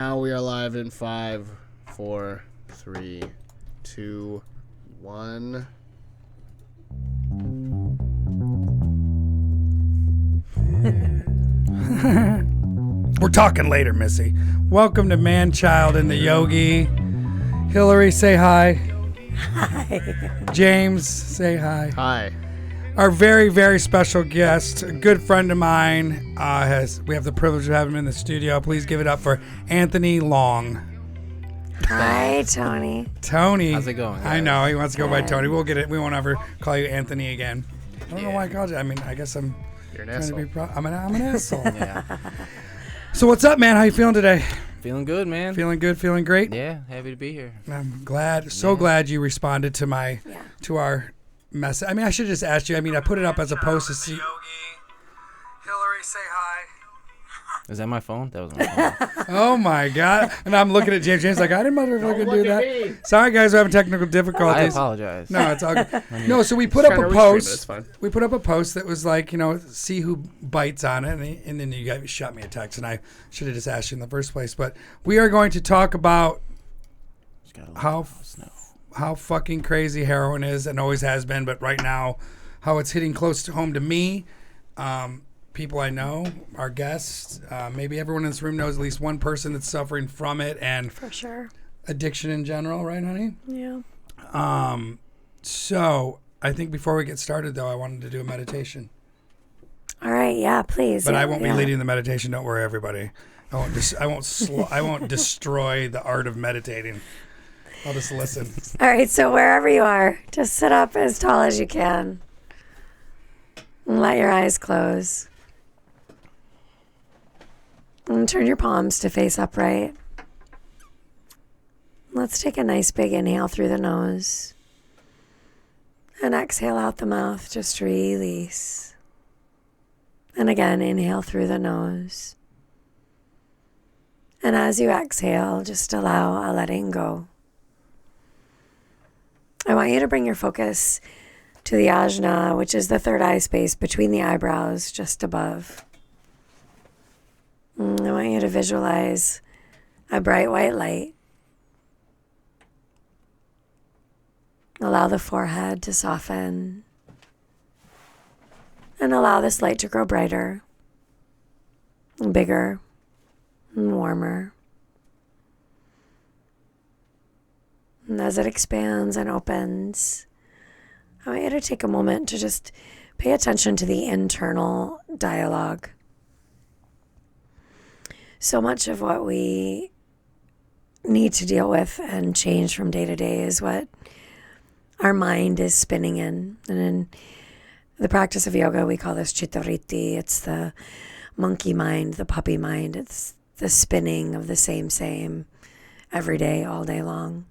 Now we are live in 5, 4, 3, 2, 1. We're talking later, Missy. Welcome to Man Child and the Yogi. Hillary, say hi. Hi. James, say hi. Hi. Our very, very special guest, a good friend of mine, we have the privilege of having him in the studio. Please give it up for Anthony Long. Hi, Tony. Tony. How's it going, I guys? know, he wants to go by Tony. We'll get it. We won't ever call you Anthony again. I don't know why I called you. I mean, I guess I'm You're an trying to asshole. be I'm an asshole. Yeah. So what's up, man? How you feeling today? Feeling good, man. Feeling good? Feeling great? Yeah, happy to be here. I'm glad, glad you responded to our message. I mean, I should have just asked you. I mean, I put it up as a post to see. Yogi, Hillary, say hi. Is that my phone? That was my phone. Oh my God! And I'm looking at James. James like, I didn't motherfucking do that. Sorry, guys, we're having technical I difficulties. apologize. No, it's all good. No, so we put up a It's post. fine. We put up a post that was like, see who bites on it, and then you guys shot me a text, and I should have just asked you in the first place. But we are going to talk about Just got a little how snow. how fucking crazy heroin is and always has been, but right now, how it's hitting close to home to me, people I know, our guests, maybe everyone in this room knows at least one person that's suffering from it and For sure. addiction in general, right, honey? Yeah. So I think before we get started, though, I wanted to do a meditation, All right. Yeah, please. but yeah, I won't be yeah. leading the meditation. Don't worry, everybody. I won't destroy the art of meditating. I'll just listen. All right. So wherever you are, just sit up as tall as you can. And let your eyes close. And turn your palms to face upright. Let's take a nice big inhale through the nose. And exhale out the mouth. Just release. And again, inhale through the nose. And as you exhale, just allow a letting go. I want you to bring your focus to the ajna, which is the third eye space between the eyebrows, just above. I want you to visualize a bright white light. Allow the forehead to soften. And allow this light to grow brighter, and bigger, and warmer. And as it expands and opens, I want you to take a moment to just pay attention to the internal dialogue. So much of what we need to deal with and change from day to day is what our mind is spinning in. And in the practice of yoga, we call this chittavritti. It's the monkey mind, the puppy mind. It's the spinning of the same every day, all day long.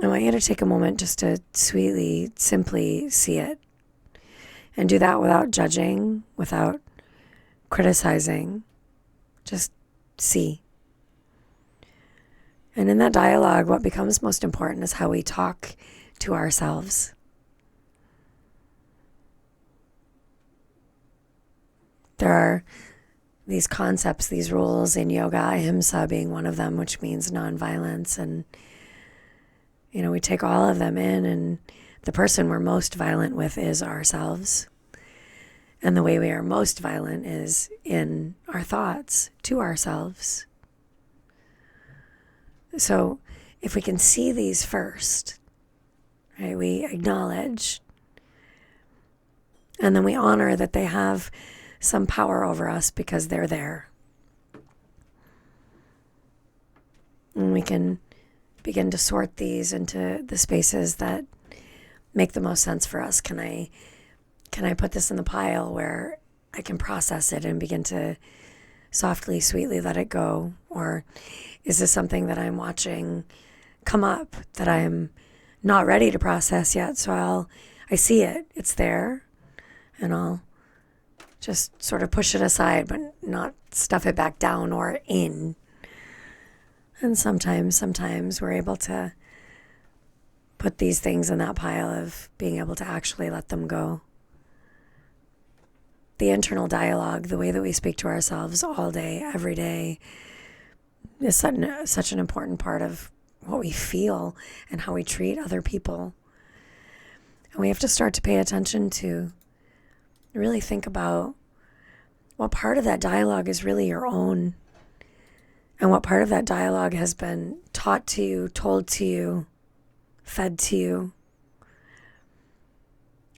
I want you to take a moment just to sweetly, simply see it. And do that without judging, without criticizing. Just see. And in that dialogue, what becomes most important is how we talk to ourselves. There are these concepts, these rules in yoga, ahimsa being one of them, which means nonviolence. And, we take all of them in, and the person we're most violent with is ourselves. And the way we are most violent is in our thoughts to ourselves. So if we can see these first, right, we acknowledge, and then we honor that they have some power over us because they're there. And we can begin to sort these into the spaces that make the most sense for us. Can I put this in the pile where I can process it and begin to softly, sweetly let it go? Or is this something that I'm watching come up that I'm not ready to process yet? So I see it, it's there, and I'll just sort of push it aside, but not stuff it back down or in. And sometimes we're able to put these things in that pile of being able to actually let them go. The internal dialogue, the way that we speak to ourselves all day, every day, is such an important part of what we feel and how we treat other people. And we have to start to pay attention to really think about what part of that dialogue is really your own, and what part of that dialogue has been taught to you, told to you, fed to you.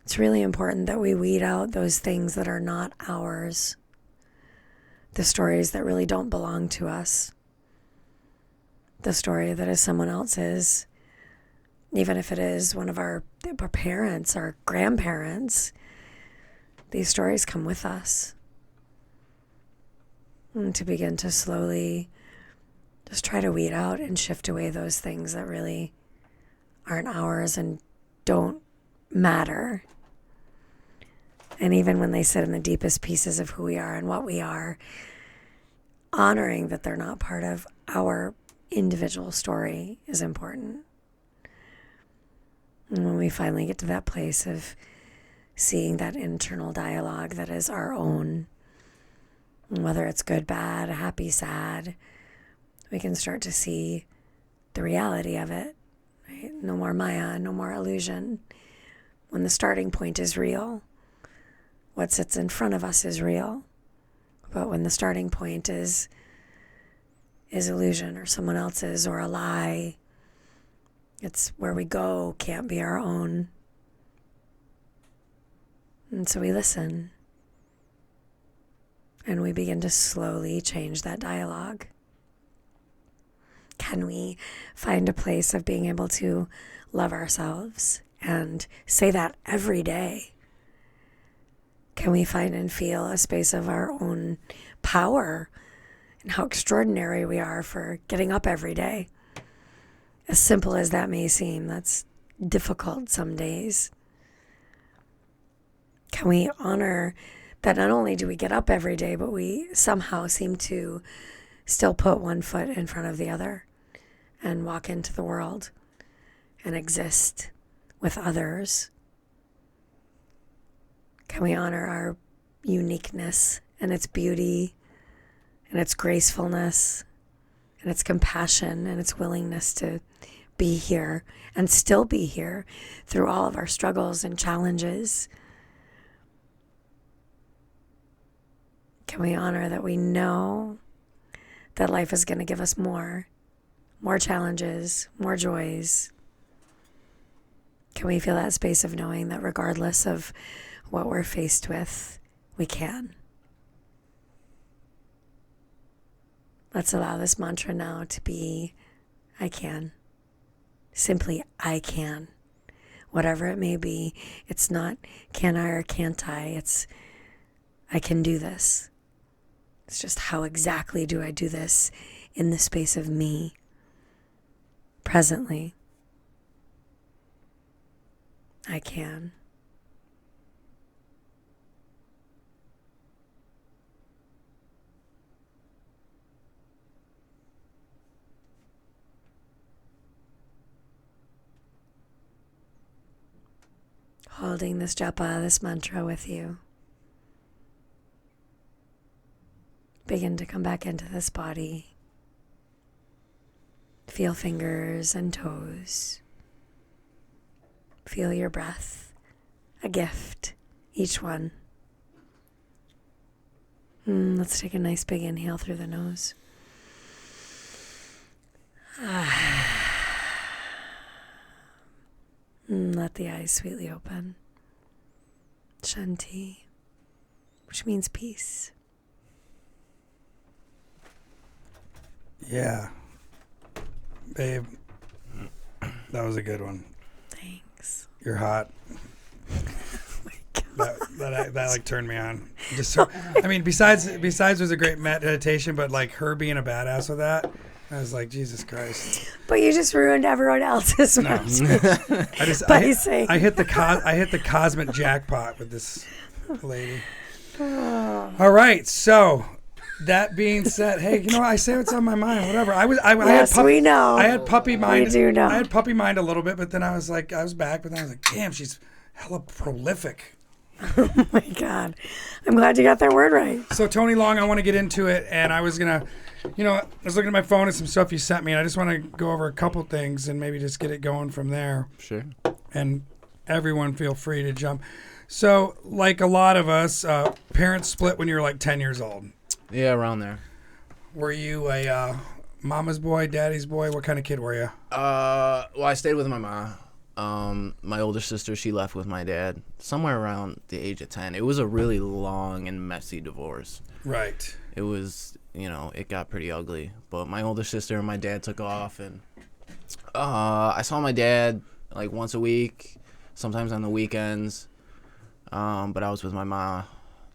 It's really important that we weed out those things that are not ours, the stories that really don't belong to us, the story that is someone else's, even if it is one of our parents, our grandparents. These stories come with us. And to begin to slowly just try to weed out and shift away those things that really aren't ours and don't matter. And even when they sit in the deepest pieces of who we are and what we are, honoring that they're not part of our individual story is important. And when we finally get to that place of seeing that internal dialogue that is our own, whether it's good, bad, happy, sad, we can start to see the reality of it. Right? No more Maya, no more illusion. When the starting point is real, what sits in front of us is real. But when the starting point is illusion or someone else's or a lie, it's where we go can't be our own. And so we listen. And we begin to slowly change that dialogue. Can we find a place of being able to love ourselves and say that every day? Can we find and feel a space of our own power and how extraordinary we are for getting up every day? As simple as that may seem, that's difficult some days. Can we honor that not only do we get up every day, but we somehow seem to still put one foot in front of the other and walk into the world and exist with others? Can we honor our uniqueness and its beauty and its gracefulness and its compassion and its willingness to be here and still be here through all of our struggles and challenges? Can we honor that we know that life is going to give us more challenges, more joys? Can we feel that space of knowing that regardless of what we're faced with, we can? Let's allow this mantra now to be, I can. Simply, I can. Whatever it may be, it's not can I or can't I, it's I can do this. It's just how exactly do I do this in the space of me, presently. I can. Holding this japa, this mantra with you. Begin to come back into this body. Feel fingers and toes. Feel your breath, a gift, each one. Let's take a nice big inhale through the nose. Let the eyes sweetly open. Shanti, which means peace. Yeah. Babe, that was a good one. Thanks. You're hot. Oh my God. That like turned me on. Just her, I mean, besides it was a great meditation, but like her being a badass with that, I was like, Jesus Christ. But you just ruined everyone else's meditation. I hit the cosmic jackpot with this lady. Oh. All right, so that being said, hey, you know, I say what's on my mind, whatever. Yes, we know. I had puppy mind. We do know. I had puppy mind a little bit, but then I was back, but then I was like, damn, she's hella prolific. Oh my God. I'm glad you got that word right. So Tony Long, I want to get into it, and I was going to You know, I was looking at my phone at some stuff you sent me, and I just want to go over a couple things and maybe just get it going from there. Sure. And everyone feel free to jump. So, like a lot of us, parents split when you were like 10 years old. Yeah, around there. Were you a mama's boy, daddy's boy? What kind of kid were you? Well, I stayed with my mom. My older sister, she left with my dad somewhere around the age of 10. It was a really long and messy divorce. Right. It was, it got pretty ugly. But my older sister and my dad took off, and I saw my dad like once a week, sometimes on the weekends. But I was with my mom,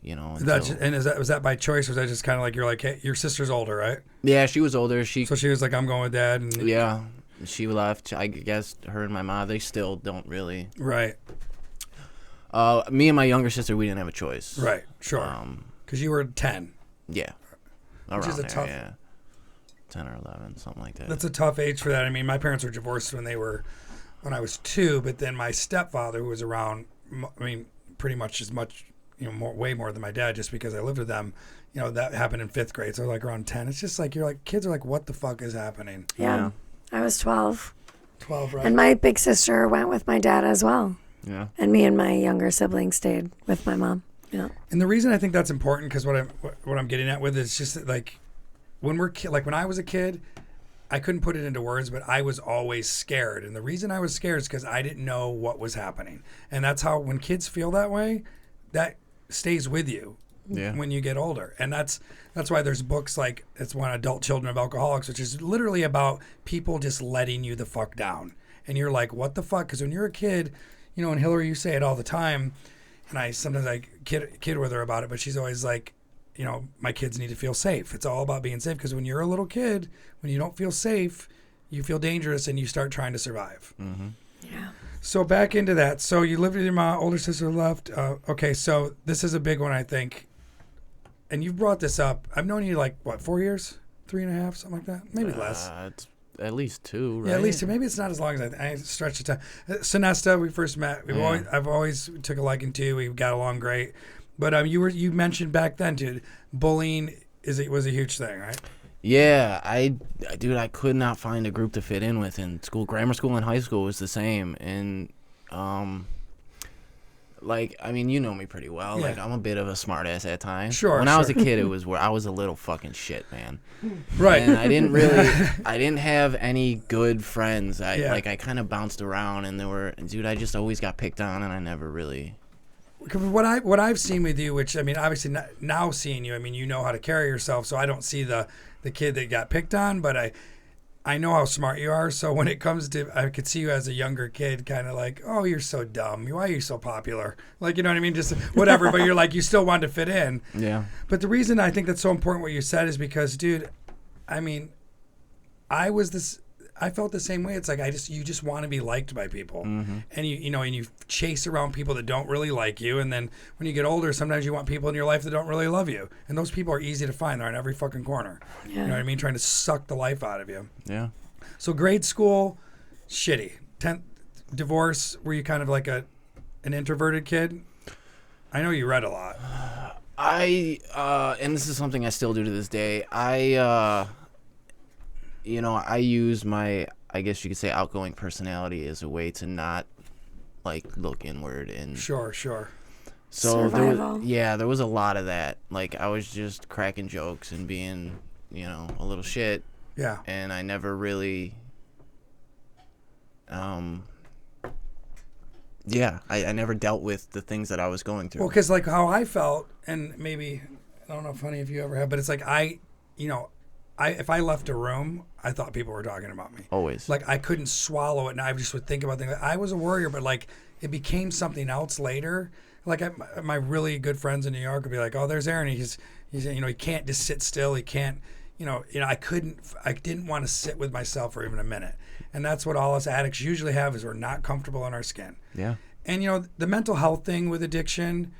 Was that by choice, or was that just kind of like you're like, hey, your sister's older, right? Yeah, she was older. So she was like, I'm going with dad. And yeah, she left. I guess her and my mom, they still don't really. Right. Me and my younger sister, we didn't have a choice. Right. Sure. Because you were 10. Yeah. Around Which is a there, tough. yeah. 10 or 11, something like that. That's a tough age for that. I mean, my parents were divorced when I was 2, but then my stepfather, who was around, pretty much as much, way more than my dad, just because I lived with them, that happened in 5th grade. So like around 10, it's just like, you're like, kids are like, what the fuck is happening? Yeah. I was 12. 12, right? And my big sister went with my dad as well. Yeah. And me and my younger sibling stayed with my mom. Yeah. And the reason I think that's important, because what I'm getting at with it is just that, like, when when I was a kid, I couldn't put it into words, but I was always scared. And the reason I was scared is because I didn't know what was happening. And that's how, when kids feel that way, that stays with you when you get older. And that's why there's books like, it's one, Adult Children of Alcoholics, which is literally about people just letting you the fuck down. And you're like, what the fuck? Because when you're a kid, and Hilaire, you say it all the time, and I sometimes kid with her about it, but she's always like, my kids need to feel safe. It's all about being safe, because when you're a little kid, when you don't feel safe, you feel dangerous and you start trying to survive. Mm-hmm. Yeah. So back into that. So you lived with your mom, older sister left. Okay, so this is a big one, I think. And you've brought this up. I've known you 4 years? 3.5, something like that? Maybe less. It's at least 2, right? Yeah, at least 2. Maybe it's not as long as I stretched the time. Sinesta, we first met. I've always took a liking to. We got along great. But you mentioned back then, dude, bullying was a huge thing, right? Yeah, I could not find a group to fit in with in school. Grammar school and high school was the same, and you know me pretty well. Yeah. Like, I'm a bit of a smartass at times. Sure. When I was a kid, it was where I was a little fucking shit, man. Right. And I didn't have any good friends. I kind of bounced around, and I just always got picked on, and I never really. What I've seen with you, which obviously now seeing you, you know how to carry yourself. So I don't see the kid that got picked on, but I know how smart you are. So when it comes to, I could see you as a younger kid, kind of like, oh, you're so dumb. Why are you so popular? Like, you know what I mean? Just whatever. But you're like, you still want to fit in. Yeah. But the reason I think that's so important what you said is because, dude, I felt the same way. It's like you just want to be liked by people, Mm-hmm. and you chase around people that don't really like you. And then when you get older, sometimes you want people in your life that don't really love you, and those people are easy to find. They're in every fucking corner. Yeah. You know what I mean? Trying to suck the life out of you. Yeah. So grade school, shitty. 10th divorce. Were you kind of like an introverted kid? I know you read a lot. And this is something I still do to this day. I use my, I guess you could say, outgoing personality as a way to not, look inward. And Sure. so Survival. there was a lot of that. Like, I was just cracking jokes and being, a little shit. Yeah. And I never really, I never dealt with the things that I was going through. Well, because how I felt, and maybe, I don't know, funny if you ever have, but it's like if I left a room, I thought people were talking about me. Always. I couldn't swallow it, and I just would think about things. I was a worrier, but it became something else later. My really good friends in New York would be like, "Oh, there's Aaron. He's he can't just sit still. He can't, I didn't want to sit with myself for even a minute." And that's what all us addicts usually have, is we're not comfortable in our skin. Yeah. And the mental health thing with addiction,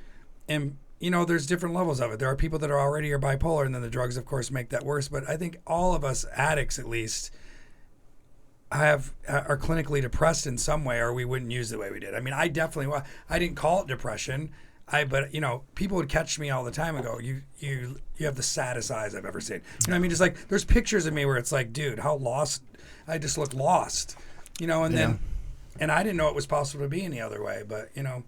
and there's different levels of it. There are people that are bipolar, and then the drugs, of course, make that worse. But I think all of us addicts, at least, are clinically depressed in some way, or we wouldn't use the way we did. I didn't call it depression. But you know, people would catch me all the time and go, you have the saddest eyes I've ever seen. You know what I mean? Just like there's pictures of me where it's like, dude, how lost. I just look lost, you know, and then, and I didn't know it was possible to be any other way, but you know,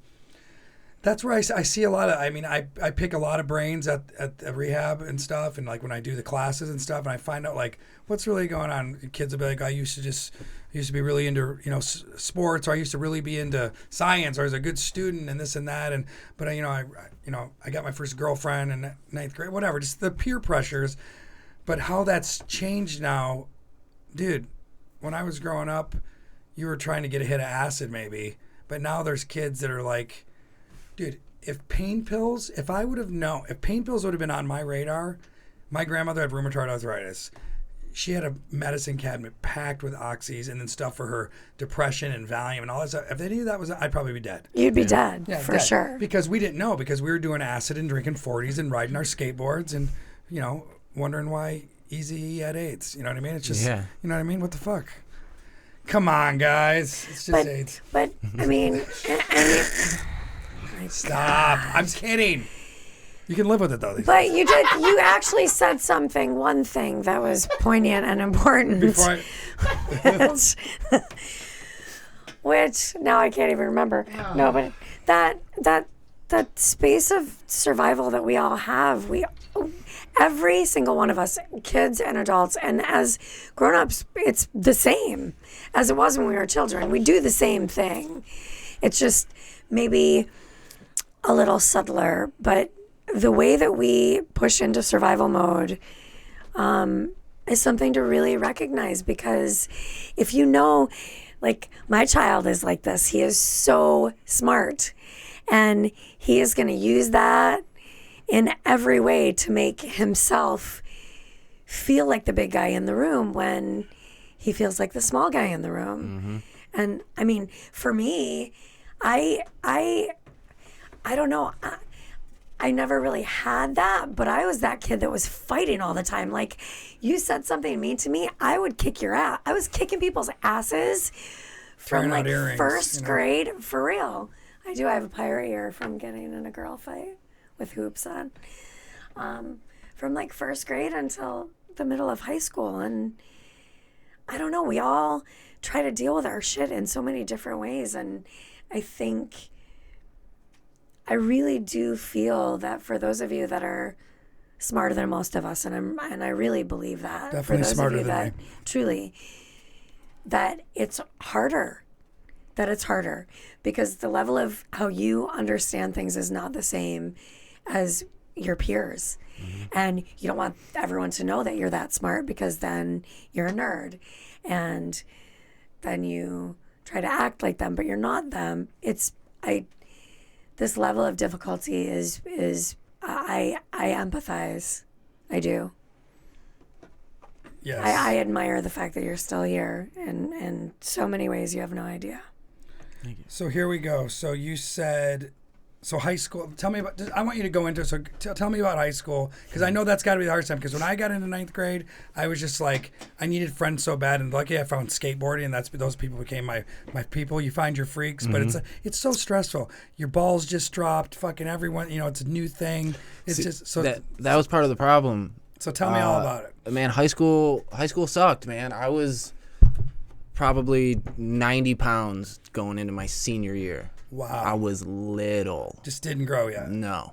that's where I see a lot of, I mean, I pick a lot of brains at the rehab and stuff. And like when I do the classes and stuff and I find out like what's really going on, kids will be like, I used to be really into, you know, sports, or I used to really be into science, or I was a good student and this and that. But I got my first girlfriend in ninth grade, whatever, just the peer pressures. But how that's changed now, dude. When I was growing up, you were trying to get a hit of acid maybe, but now there's kids that are like, dude, if pain pills would have been on my radar, my grandmother had rheumatoid arthritis. She had a medicine cabinet packed with oxys and then stuff for her depression and Valium and all that stuff. If any of that was, I'd probably be dead. You'd be dead, for dead. sure. Because we didn't know, because we were doing acid and drinking 40s and riding our skateboards and, you know, wondering why Easy had AIDS. You know what I mean? It's just, you know what I mean? What the fuck? Come on, guys. It's just AIDS. But, I mean, Stop. I'm kidding. You can live with it, though. But you actually said one thing that was poignant and important. Which now I can't even remember. Oh. No, but that space of survival that we all have, every single one of us, kids and adults, and as grown-ups, it's the same as it was when we were children. We do the same thing. It's just maybe a little subtler, but the way that we push into survival mode is something to really recognize, because if you know, like my child is like this, he is so smart and he is going to use that in every way to make himself feel like the big guy in the room when he feels like the small guy in the room. Mm-hmm. And I mean, for me, I don't know. I never really had that, but I was that kid that was fighting all the time. Like, you said something mean to me, I would kick your ass. I was kicking people's asses from like earrings, first grade, for real. I have a pirate ear from getting in a girl fight with hoops on, from like first grade until the middle of high school. And I don't know, we all try to deal with our shit in so many different ways. And I really do feel that for those of you that are smarter than most of us, and I really believe that, definitely for those smarter of you than that me. Truly, that it's harder. Because the level of how you understand things is not the same as your peers. Mm-hmm. And you don't want everyone to know that you're that smart, because then you're a nerd. And then you try to act like them, but you're not them. This level of difficulty is I empathize. I do. Yes. I admire the fact that you're still here in so many ways you have no idea. Thank you. So here we go. So you said, high school. Tell me about. I want you to go into. So tell me about high school, because I know that's got to be the hardest time. Because when I got into ninth grade, I was just like, I needed friends so bad, and lucky I found skateboarding, and those people became my people. You find your freaks, but it's so stressful. Your balls just dropped. Fucking everyone. You know, it's a new thing. It's just so that was part of the problem. So tell me all about it. Man, high school sucked, man. I was probably 90 pounds going into my senior year. Wow. I was little. Just didn't grow yet. No,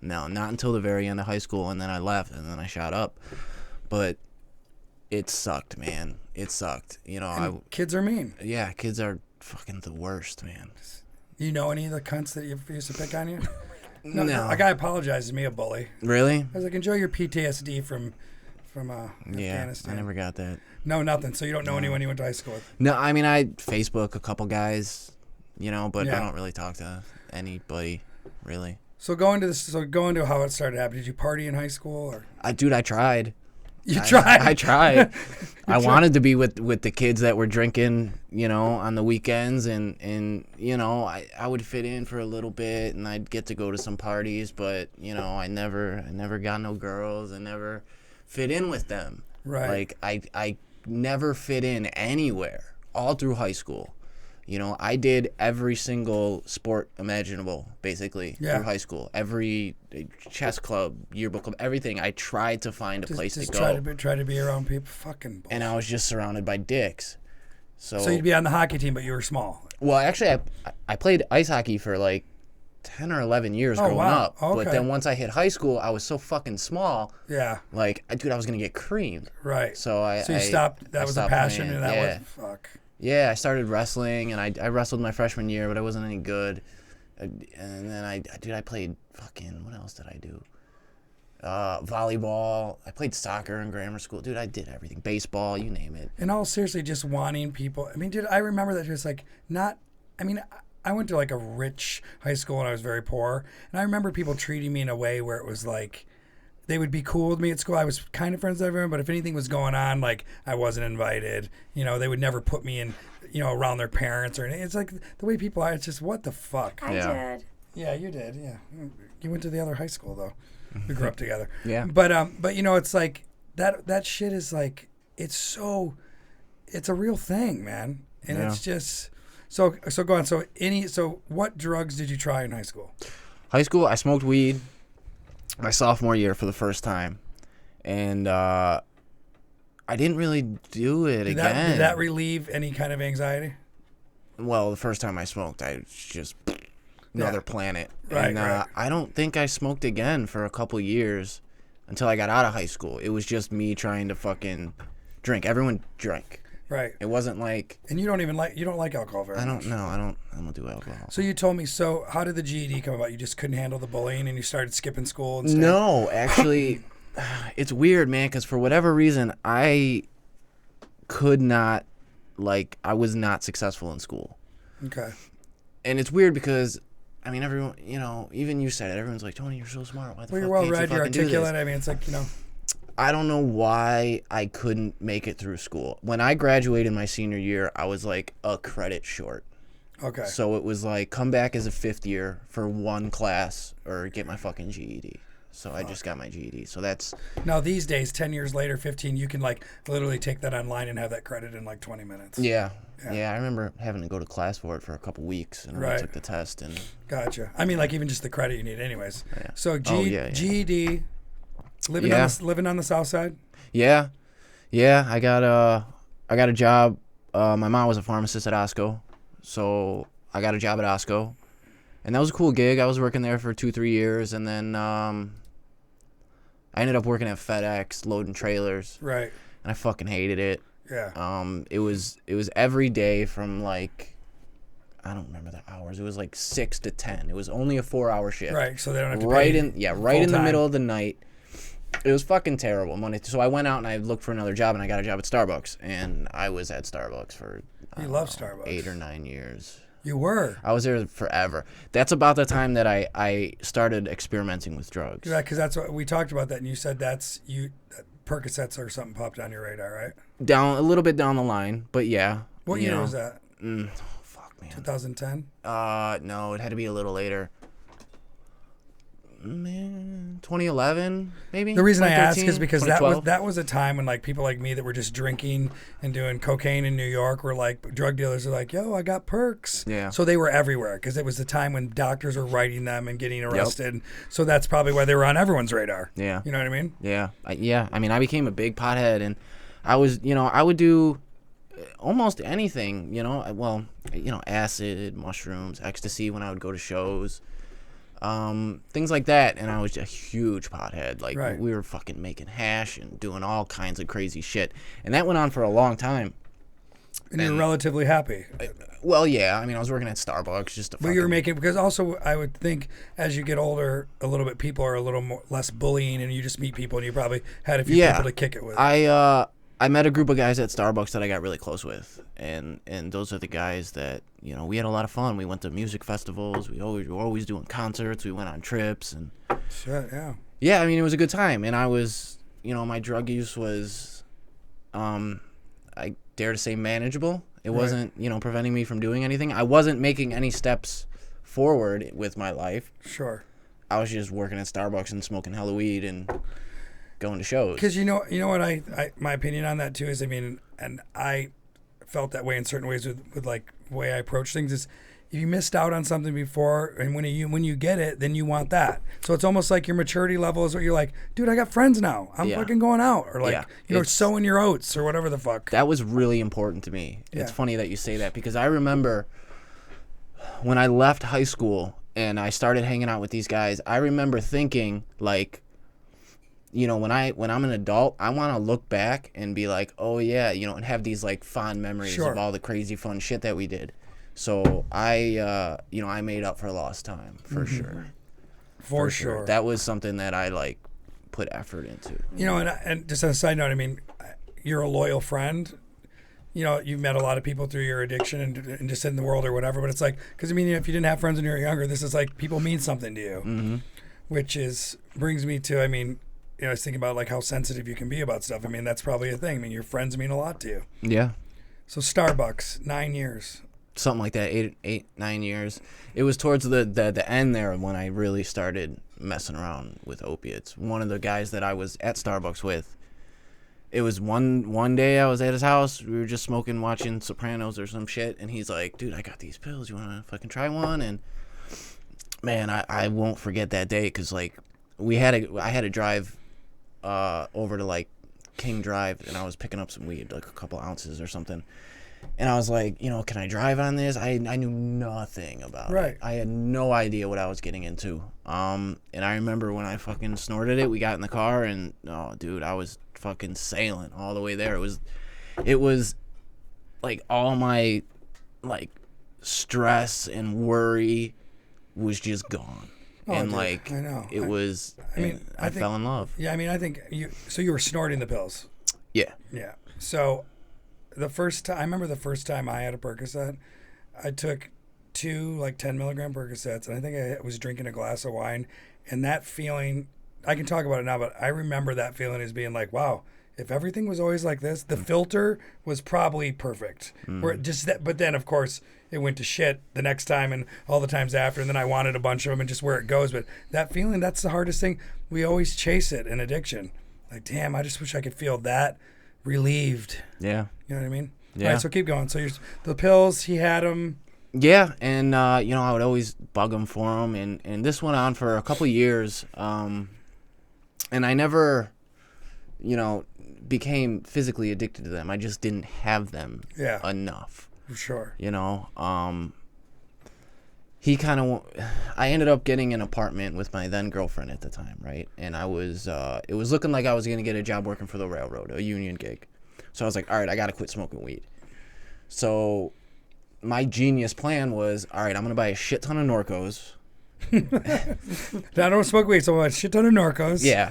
not until the very end of high school, and then I left, and then I shot up. But it sucked, man. It sucked. You know, kids are mean. Yeah, kids are fucking the worst, man. You know any of the cunts that you used to pick on you? No. A guy apologized to me, a bully. Really? I was like, enjoy your PTSD from Afghanistan. I never got that. No, nothing. So you don't know anyone you went to high school with? No, I mean, I Facebook a couple guys, you know, but Yeah. I don't really talk to anybody, really. So go into how it started happening. Did you party in high school, or? I tried. You tried. I tried. I wanted to be with the kids that were drinking, you know, on the weekends, and you know, I would fit in for a little bit, and I'd get to go to some parties, but you know, I never got no girls. I never fit in with them. Right. Like I never fit in anywhere all through high school. You know, I did every single sport imaginable, basically, through high school. Every chess club, yearbook club, everything. I tried to find a place to go. Try to be around people. Fucking bullshit. And I was just surrounded by dicks. So you'd be on the hockey team, but you were small. Well, actually, I played ice hockey for like 10 or 11 years growing up. Okay. But then once I hit high school, I was so fucking small. Yeah. Like, dude, I was going to get creamed. Right. So you stopped. That was a passion, playing. and that was fuck. Yeah, I started wrestling, and I wrestled my freshman year, but I wasn't any good. And then I played fucking, what else did I do? Volleyball. I played soccer in grammar school. Dude, I did everything. Baseball, you name it. And all seriously, just wanting people. I mean, dude, I remember that just like not. I mean, I went to like a rich high school and I was very poor, and I remember people treating me in a way where it was like they would be cool with me at school. I was kind of friends with everyone, but if anything was going on, like I wasn't invited. You know, they would never put me in, around their parents or anything. It's like the way people are. It's just what the fuck. I did. Yeah, you did. Yeah, you went to the other high school though. We grew up together. Yeah. But it's like that shit is like it's a real thing, man, and it's just so go on. So what drugs did you try in high school? High school, I smoked weed my sophomore year for the first time, and I didn't really do it again. Did that relieve any kind of anxiety? Well, the first time I smoked, I was just another planet. Right, and right. I don't think I smoked again for a couple years until I got out of high school. It was just me trying to fucking drink. Everyone drank. Right. It wasn't like. And you don't like alcohol very much. I don't do alcohol. So you told me, so how did the GED come about? You just couldn't handle the bullying and you started skipping school and stuff? No, actually, it's weird, man, because for whatever reason, I could not, I was not successful in school. Okay. And it's weird because, I mean, everyone, even you said it. Everyone's like, Tony, you're so smart. Why the fuck You're can't well read, you you're fucking do this? articulate. I mean, it's like, I don't know why I couldn't make it through school. When I graduated my senior year, I was like a credit short. Okay. So it was like come back as a fifth year for one class or get my fucking GED. So I just got my GED. So that's now these days, 10 years later, 15, you can literally take that online and have that credit in 20 minutes. yeah. I remember having to go to class for it for a couple weeks, and I took the test and. Gotcha. I mean, even just the credit you need, anyways. Yeah. So GED, living on the south side. Yeah. I got a job. My mom was a pharmacist at Osco, so I got a job at Osco, and that was a cool gig. I was working there for 2-3 years, and then I ended up working at FedEx loading trailers. Right. And I fucking hated it. Yeah. It was every day from I don't remember the hours. It was 6 to 10. It was only a 4-hour shift. Right. So they don't have to right pay in the middle of the night. It was fucking terrible. So I went out and I looked for another job, and I got a job at Starbucks, and I was at Starbucks for Starbucks. 8 or 9 years. You were. I was there forever. That's about the time that I started experimenting with drugs. Yeah, because that's what we talked about that, and you said Percocets or something popped on your radar, right? Down a little bit down the line, but yeah. What year was that? Fuck, man. 2010? No, it had to be a little later. Man, 2011 maybe. The reason I ask is because 2012. that was a time when people like me that were just drinking and doing cocaine in New York were drug dealers are like, yo, I got perks. Yeah. So they were everywhere because it was the time when doctors were writing them and getting arrested. Yep. So that's probably why they were on everyone's radar. Yeah. You know what I mean? Yeah. I mean, I became a big pothead, and I was, I would do almost anything, acid, mushrooms, ecstasy when I would go to shows. Things like that, and I was a huge pothead. Right. We were fucking making hash and doing all kinds of crazy shit, and that went on for a long time. And you were relatively happy. Well, yeah. I mean, I was working at Starbucks just to. But you were making, because also I would think as you get older, a little bit people are a little less bullying, and you just meet people, and you probably had a few people to kick it with. I met a group of guys at Starbucks that I got really close with, and those are the guys that, we had a lot of fun. We went to music festivals. We were always doing concerts. We went on trips, and shit, yeah. Yeah, I mean, it was a good time, and I was, my drug use was, I dare to say, manageable. It wasn't, preventing me from doing anything. I wasn't making any steps forward with my life. Sure. I was just working at Starbucks and smoking hella weed and going to shows. Because you know what my opinion on that too is, I mean, and I felt that way in certain ways with way I approach things is if you missed out on something before, and when you get it, then you want that. So it's almost like your maturity level is what you're like, dude, I got friends now. I'm fucking going out, or like sowing your oats or whatever the fuck. That was really important to me. Yeah. It's funny that you say that because I remember when I left high school and I started hanging out with these guys. I remember thinking like, you know, when I'm an adult, I want to look back and be like, oh yeah, you know, and have these like fond memories of all the crazy fun shit that we did. So I made up for lost time for sure. For sure. That was something that I like put effort into. You know, and just on a side note, I mean, you're a loyal friend. You know, you've met a lot of people through your addiction and just in the world or whatever. But it's like, because I mean, if you didn't have friends when you were younger, this is like people mean something to you, which brings me to, I mean, you know, I was thinking about like how sensitive you can be about stuff. I mean, that's probably a thing. I mean, your friends mean a lot to you. Yeah. So Starbucks, 9 years. Something like that, 9 years. It was towards the end there when I really started messing around with opiates. One of the guys that I was at Starbucks with, it was one day I was at his house. We were just smoking, watching Sopranos or some shit, and he's like, dude, I got these pills. You want to fucking try one? And, man, I won't forget that day because, like, I had to drive over to, like, King Drive, and I was picking up some weed, like a couple ounces or something. And I was like, you know, can I drive on this? I knew nothing about it. I had no idea what I was getting into. And I remember when I fucking snorted it, we got in the car and, oh, dude, I was fucking sailing all the way there. It was like all my, like, stress and worry was just gone. And, dude, like, I know. It was, I mean, I fell in love. Yeah, I mean, I think so you were snorting the pills. Yeah. Yeah. So I remember the first time I had a Percocet, I took 2 like 10 milligram Percocets, and I think I was drinking a glass of wine, and that feeling, I can talk about it now, but I remember that feeling as being like, wow, if everything was always like this, the filter was probably perfect. But then of course it went to shit the next time and all the times after, and then I wanted a bunch of them and just where it goes. But that feeling, that's the hardest thing. We always chase it in addiction. Like, damn, I just wish I could feel that relieved. Yeah. You know what I mean? Yeah. All right, so keep going. So the pills, he had them. Yeah, and you know, I would always bug him for them, and this went on for a couple years, and I never, you know, became physically addicted to them. I just didn't have them enough. For sure. You know, I ended up getting an apartment with my then girlfriend at the time, right? And I was, it was looking like I was gonna get a job working for the railroad, a union gig. So I was like, all right, I gotta quit smoking weed. So my genius plan was, all right, I'm gonna buy a shit ton of Norcos. I don't smoke weed, so I want a shit ton of Norcos. Yeah.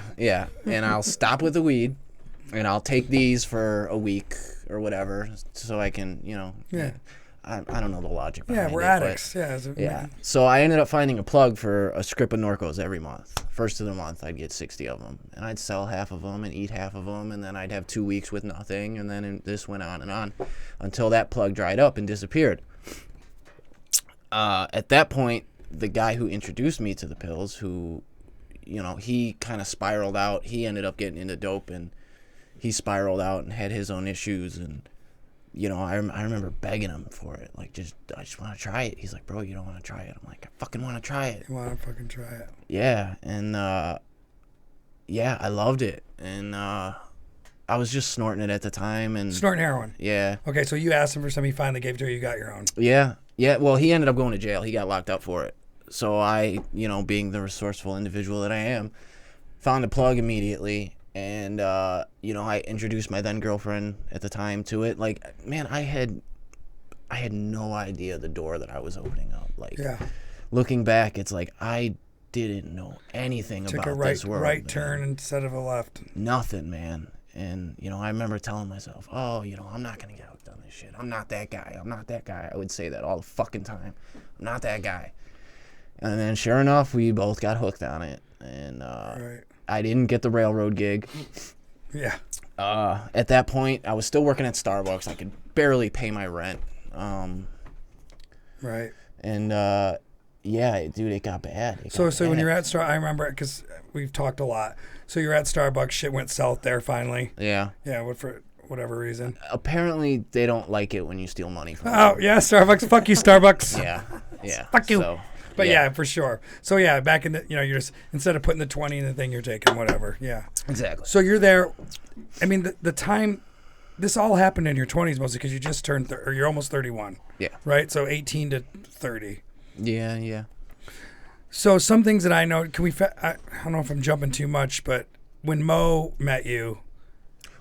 And I'll stop with the weed, and I'll take these for a week or whatever, so I can, you know. Yeah. I don't know the logic behind it. Yeah, we're addicts. Yeah. So I ended up finding a plug for a script of Norcos every month. First of the month, I'd get 60 of them, and I'd sell half of them and eat half of them, and then I'd have 2 weeks with nothing, and then this went on and on until that plug dried up and disappeared. At that point, the guy who introduced me to the pills, who, you know, he kind of spiraled out. He ended up getting into dope, and he spiraled out and had his own issues, and you know, I remember begging him for it. Like, I just want to try it. He's like, bro, you don't want to try it. I'm like, I fucking want to try it. You want to fucking try it. Yeah. And, yeah, I loved it. And, I was just snorting it at the time. And snorting heroin. Yeah. Okay, so you asked him for some. He finally gave it to you. You got your own. Yeah. Yeah. Well, he ended up going to jail. He got locked up for it. So I, you know, being the resourceful individual that I am, found a plug immediately. And, you know, I introduced my then girlfriend at the time to it. Like, man, I had no idea the door that I was opening up. Like, looking back, it's like I didn't know anything about this world. Right turn instead of a left. Nothing, man. And, you know, I remember telling myself, oh, you know, I'm not going to get hooked on this shit. I'm not that guy. I'm not that guy. I would say that all the fucking time. I'm not that guy. And then sure enough, we both got hooked on it. And, I didn't get the railroad gig. Yeah. At that point, I was still working at Starbucks. I could barely pay my rent. Right. And, yeah, dude, it got bad. So when you're at I remember, because we've talked a lot. So you're at Starbucks, shit went south there finally. Yeah. Yeah, whatever reason. Apparently, they don't like it when you steal money from them. Oh yeah, Starbucks. Fuck you, Starbucks. Yeah. Fuck you. So, But yeah, for sure. So yeah, back in the, you're just, instead of putting the 20 in the thing, you're taking whatever. Yeah. Exactly. So you're there. I mean, the time, this all happened in your 20s mostly because you just turned, or you're almost 31. Yeah. Right? So 18 to 30. Yeah. So some things that I know, I don't know if I'm jumping too much, but when Mo met you.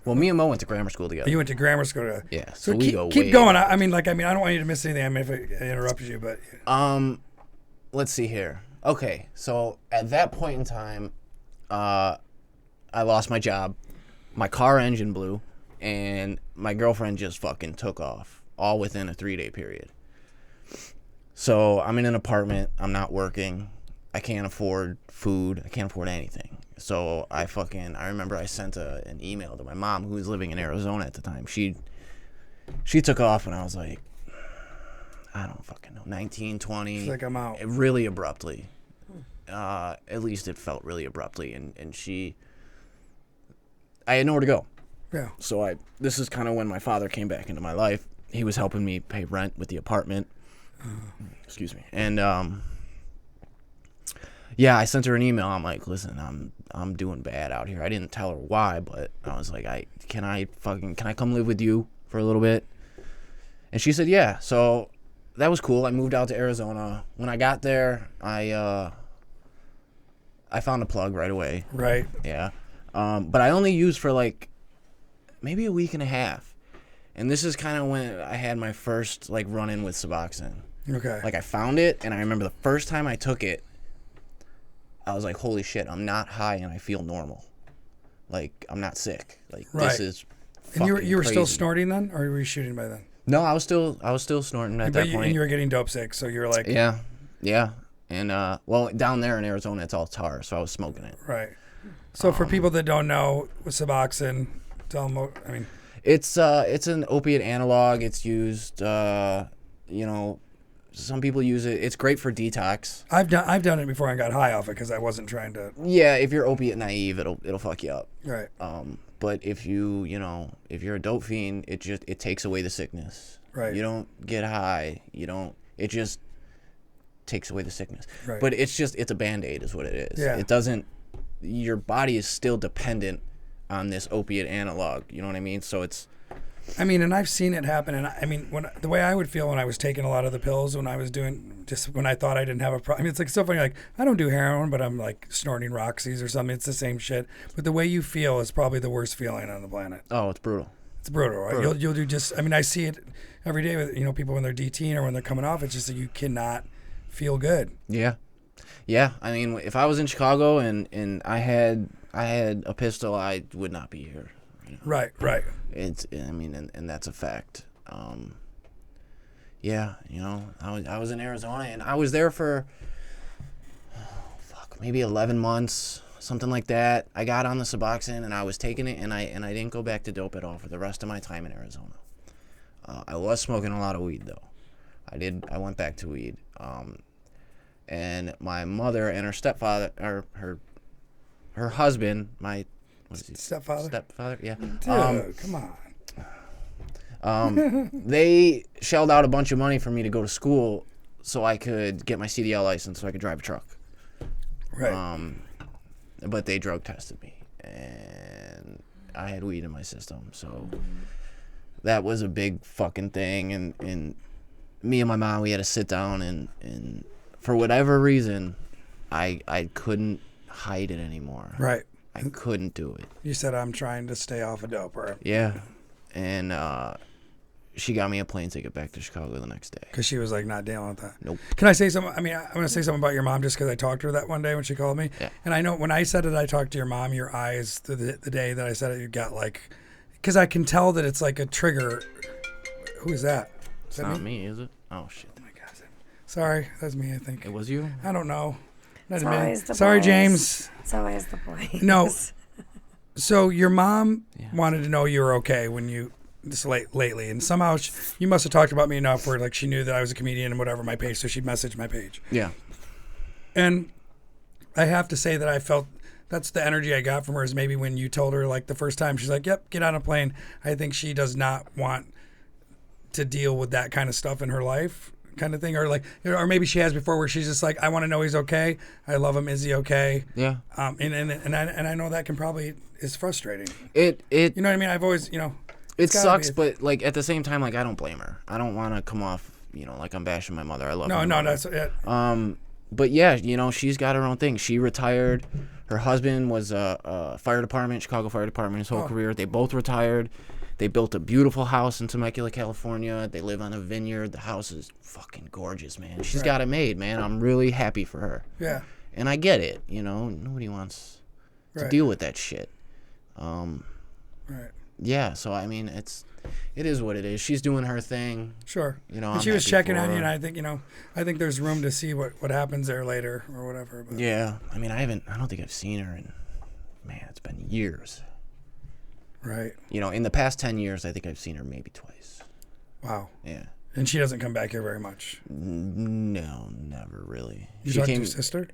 Well, me and Mo went to grammar school together. You went to grammar school together. Yeah. So we keep going. I mean, I don't want you to miss anything. I mean, if I interrupted you, but. Let's see here. Okay, so at that point in time, I lost my job. My car engine blew, and my girlfriend just fucking took off, all within a 3-day period. So I'm in an apartment. I'm not working. I can't afford food. I can't afford anything. So I remember I sent an email to my mom, who was living in Arizona at the time. She took off, and I was like, I don't fucking know, 19, 20. She's like, I'm out. Really abruptly. At least it felt really abruptly. And I had nowhere to go. Yeah. So this is kind of when my father came back into my life. He was helping me pay rent with the apartment. Excuse me. And, yeah, I sent her an email. I'm like, listen, I'm doing bad out here. I didn't tell her why, but I was like, can I come live with you for a little bit? And she said, yeah. So that was cool. I moved out to Arizona. When I got there, I found a plug right away. Right. Yeah. But I only used for like maybe a week and a half. And this is kind of when I had my first like run-in with Suboxone. Okay. Like I found it, and I remember the first time I took it, I was like, holy shit, I'm not high and I feel normal. Like, I'm not sick. Like, right. This is fucking And you were crazy. Still snorting then? Or were you shooting by then? No, I was still snorting at that point. And you were getting dope sick, so you were like... Yeah. And, well, down there in Arizona, it's all tar, so I was smoking it. Right. So for people that don't know, with Suboxone, tell them, I mean... It's an opiate analog. It's used, some people use it. It's great for detox. I've done it before and got high off it because I wasn't trying to... Yeah, if you're opiate naive, it'll fuck you up. Right. But if if you're a dope fiend, it takes away the sickness. Right. You don't get high. It just takes away the sickness. Right. But it's a Band-Aid is what it is. Yeah. It doesn't, your body is still dependent on this opiate analog. You know what I mean? So it's... I mean, and I've seen it happen. And I mean, the way I would feel when I was taking a lot of the pills, when I was when I thought I didn't have a problem. I mean, it's like so funny. Like, I don't do heroin, but I'm like snorting Roxy's or something. It's the same shit. But the way you feel is probably the worst feeling on the planet. Oh, it's brutal. It's brutal, right? Brutal. You'll do I mean, I see it every day with, people when they're DTing or when they're coming off. It's just that you cannot feel good. Yeah. Yeah. I mean, if I was in Chicago and I had a pistol, I would not be here. Right. And that's a fact. Yeah, I was in Arizona, and I was there for maybe 11 months, something like that. I got on the Suboxone, and I was taking it, and I didn't go back to dope at all for the rest of my time in Arizona. I was smoking a lot of weed though. I went back to weed. And my mother and her stepfather, or her husband, Stepfather, yeah. Dude, come on. They shelled out a bunch of money for me to go to school so I could get my CDL license so I could drive a truck. Right. But they drug tested me, and I had weed in my system, so that was a big fucking thing. And me and my mom, we had to sit down, and for whatever reason, I couldn't hide it anymore. Right. I couldn't do it. You said, I'm trying to stay off of dope, right? Yeah. And she got me a plane ticket back to Chicago the next day. Because she was like not dealing with that. Nope. Can I say something? I mean, I'm going to say something about your mom just because I talked to her that one day when she called me. Yeah. And I know when I said that I talked to your mom, your eyes, the day that I said it, you got like, because I can tell that it's like a trigger. Who is that? It's not me, is it? Oh, shit. Oh, my God. Sorry. That's me, I think. It was you? I don't know. It's always the Sorry, boys. James. It's always the boys. No. So your mom wanted to know you were okay when you this lately, and somehow you must have talked about me enough where like she knew that I was a comedian and whatever my page, so she messaged my page. Yeah. And I have to say that I felt That's the energy I got from her. Is maybe when you told her like the first time, she's like, "Yep, get on a plane." I think she does not want to deal with that kind of stuff in her life, kind of thing, or like, or maybe she has before, where she's just like, "I want to know he's okay. I love him. Is he okay?" Yeah. And I know that can probably is frustrating. It You know what I mean? I've always, you know, it it's gotta sucks, be- but like at the same time, like I don't blame her. I don't want to come off, you know, like I'm bashing my mother. I love my mother. that's it. But yeah, you know, she's got her own thing. She retired. Her husband was a fire department, Chicago Fire Department, his whole career. They both retired. They built a beautiful house in Temecula, California. They live on a vineyard. The house is fucking gorgeous, man. She's got it made, man. I'm really happy for her. Yeah. And I get it, you know. Nobody wants to deal with that shit. Right. Yeah, so I mean, it is what it is. She's doing her thing. Sure. You know, and I'm she was happy checking for on you, her. and I think, you know, I think there's room to see what happens there later or whatever. But. Yeah, I mean, I don't think I've seen her in, man, it's been years. Right. You know, in the past 10 years, I think I've seen her maybe twice. Wow. Yeah. And she doesn't come back here very much. No, never really. You She talk to came. your sister?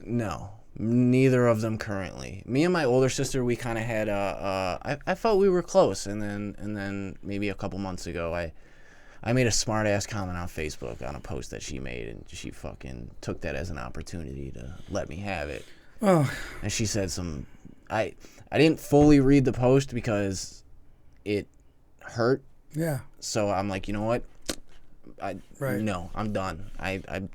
No, neither of them currently. Me and my older sister, we kind of had I felt we were close, and then maybe a couple months ago, I made a smart ass comment on Facebook on a post that she made, and she fucking took that as an opportunity to let me have it. Oh. And she said some. I didn't fully read the post because it hurt. Yeah. So I'm like, you know what? No, I'm done. I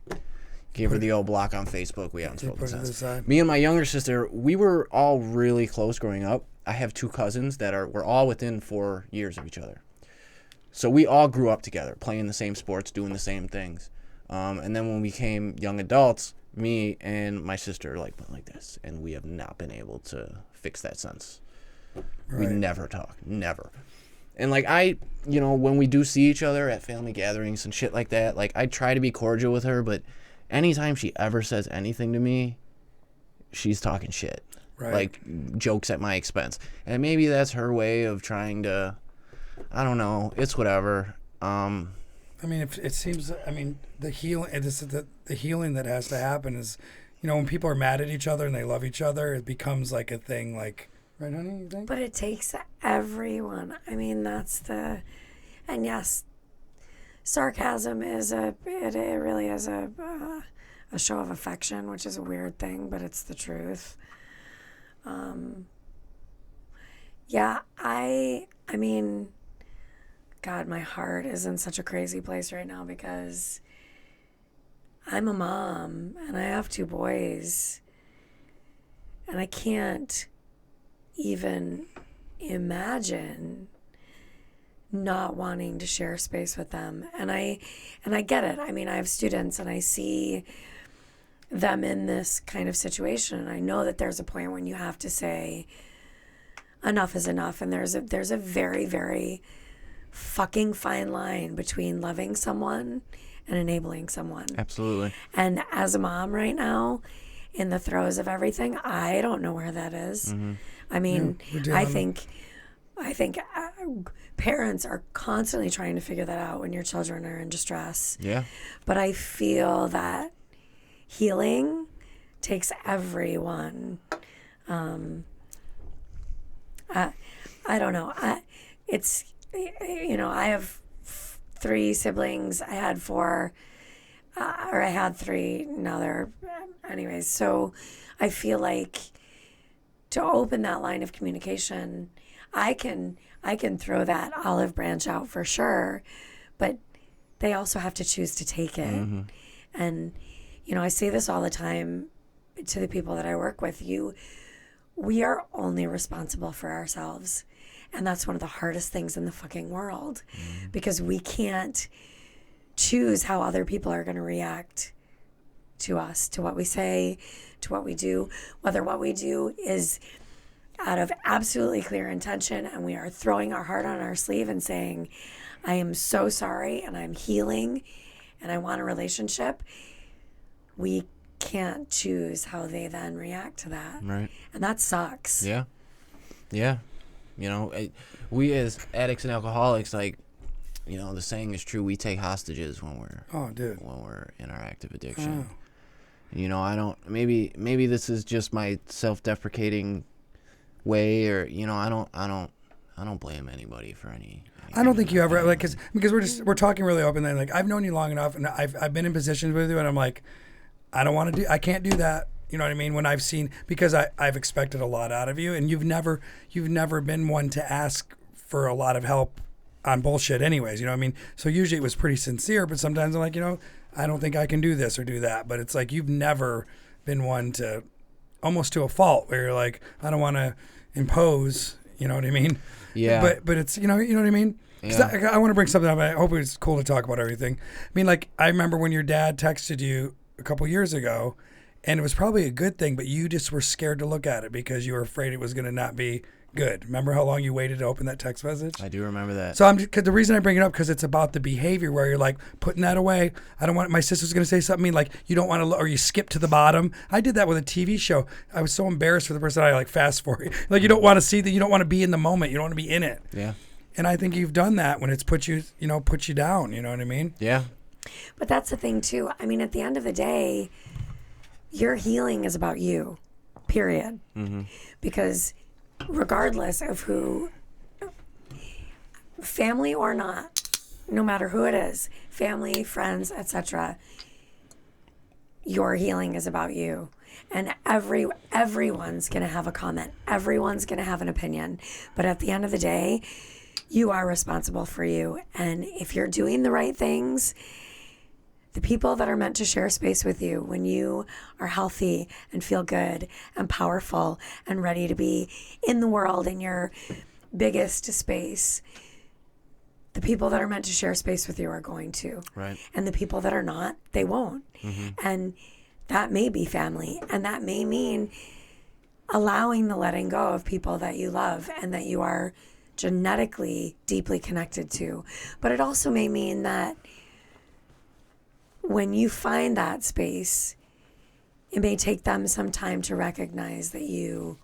gave her the old block on Facebook. We haven't spoken put it to the since. side. Me and my younger sister, we were all really close growing up. I have two cousins that we're all within 4 years of each other. So we all grew up together, playing the same sports, doing the same things. And then when we became young adults, me and my sister went like this, and we have not been able to fix that since. Right. We never talk, never. And when we do see each other at family gatherings and shit like that, I try to be cordial with her, but anytime she ever says anything to me, she's talking shit. Right. Like jokes at my expense. And maybe that's her way of trying to, I don't know, it's whatever. I mean, it seems. I mean, the healing that has to happen is, you know, when people are mad at each other and they love each other, it becomes like a thing. Like, right, honey? You think? But it takes everyone. I mean, and yes, sarcasm it really is a show of affection, which is a weird thing, but it's the truth. Yeah, I mean, God, my heart is in such a crazy place right now because I'm a mom and I have 2 boys, and I can't even imagine not wanting to share space with them. And I get it. I mean, I have students and I see them in this kind of situation, and I know that there's a point when you have to say enough is enough, and there's a very, very fucking fine line between loving someone and enabling someone. Absolutely. And as a mom right now, in the throes of everything, I don't know where that is. Mm-hmm. I mean, Yeah, I think parents are constantly trying to figure that out when your children are in distress. Yeah. But I feel that healing takes everyone. I don't know. I have 3 siblings. I had 4, or I had 3. Now they're, anyways. So I feel like to open that line of communication, I can throw that olive branch out for sure, but they also have to choose to take it. Mm-hmm. And, I say this all the time to the people that I work with. We are only responsible for ourselves. And that's one of the hardest things in the fucking world, because we can't choose how other people are going to react to us, to what we say, to what we do, whether what we do is out of absolutely clear intention and we are throwing our heart on our sleeve and saying, I am so sorry and I'm healing and I want a relationship. We can't choose how they then react to that. Right. And that sucks. Yeah. Yeah. We as addicts and alcoholics, the saying is true. We take hostages when we're Oh, dude. when we're in our active addiction. You know, I don't. Maybe this is just my self-deprecating way, or you know, I don't blame anybody for any. I don't think you ever like because we're talking really openly. Like I've known you long enough, and I've been in positions with you, and I'm like, I can't do that. You know what I mean? When I've seen, because I've expected a lot out of you, and you've never been one to ask for a lot of help on bullshit anyways. You know what I mean? So usually it was pretty sincere, but sometimes I'm like, you know, I don't think I can do this or do that. But it's like you've never been one to, almost to a fault, where you're like, I don't want to impose. You know what I mean? Yeah. But it's, you know what I mean? 'Cause Yeah. I want to bring something up. I hope it's cool to talk about everything. I mean, like, I remember when your dad texted you a couple years ago, and it was probably a good thing, but you just were scared to look at it because you were afraid it was going to not be good. Remember how long you waited to open that text message? I do remember that. So cause the reason I bring it up, because it's about the behavior where you're like putting that away. I don't want, my sister's going to say something like you don't want to, or you skip to the bottom. I did that with a TV show. I was so embarrassed for the person I like fast forward. Like you don't want to see that, you don't want to be in the moment. You don't want to be in it. Yeah. And I think you've done that when it's put you down. You know what I mean? Yeah. But that's the thing too. I mean, at the end of the day, your healing is about you, period. Mm-hmm. Because regardless of who, family or not, no matter who it is, family, friends, etc., your healing is about you. And everyone's going to have a comment. Everyone's going to have an opinion. But at the end of the day, you are responsible for you. And if you're doing the right things, the people that are meant to share space with you when you are healthy and feel good and powerful and ready to be in the world in your biggest space, the people that are meant to share space with you are going to. Right. And the people that are not, they won't. Mm-hmm. And that may be family. And that may mean allowing the letting go of people that you love and that you are genetically deeply connected to. But it also may mean that when you find that space, it may take them some time to recognize that you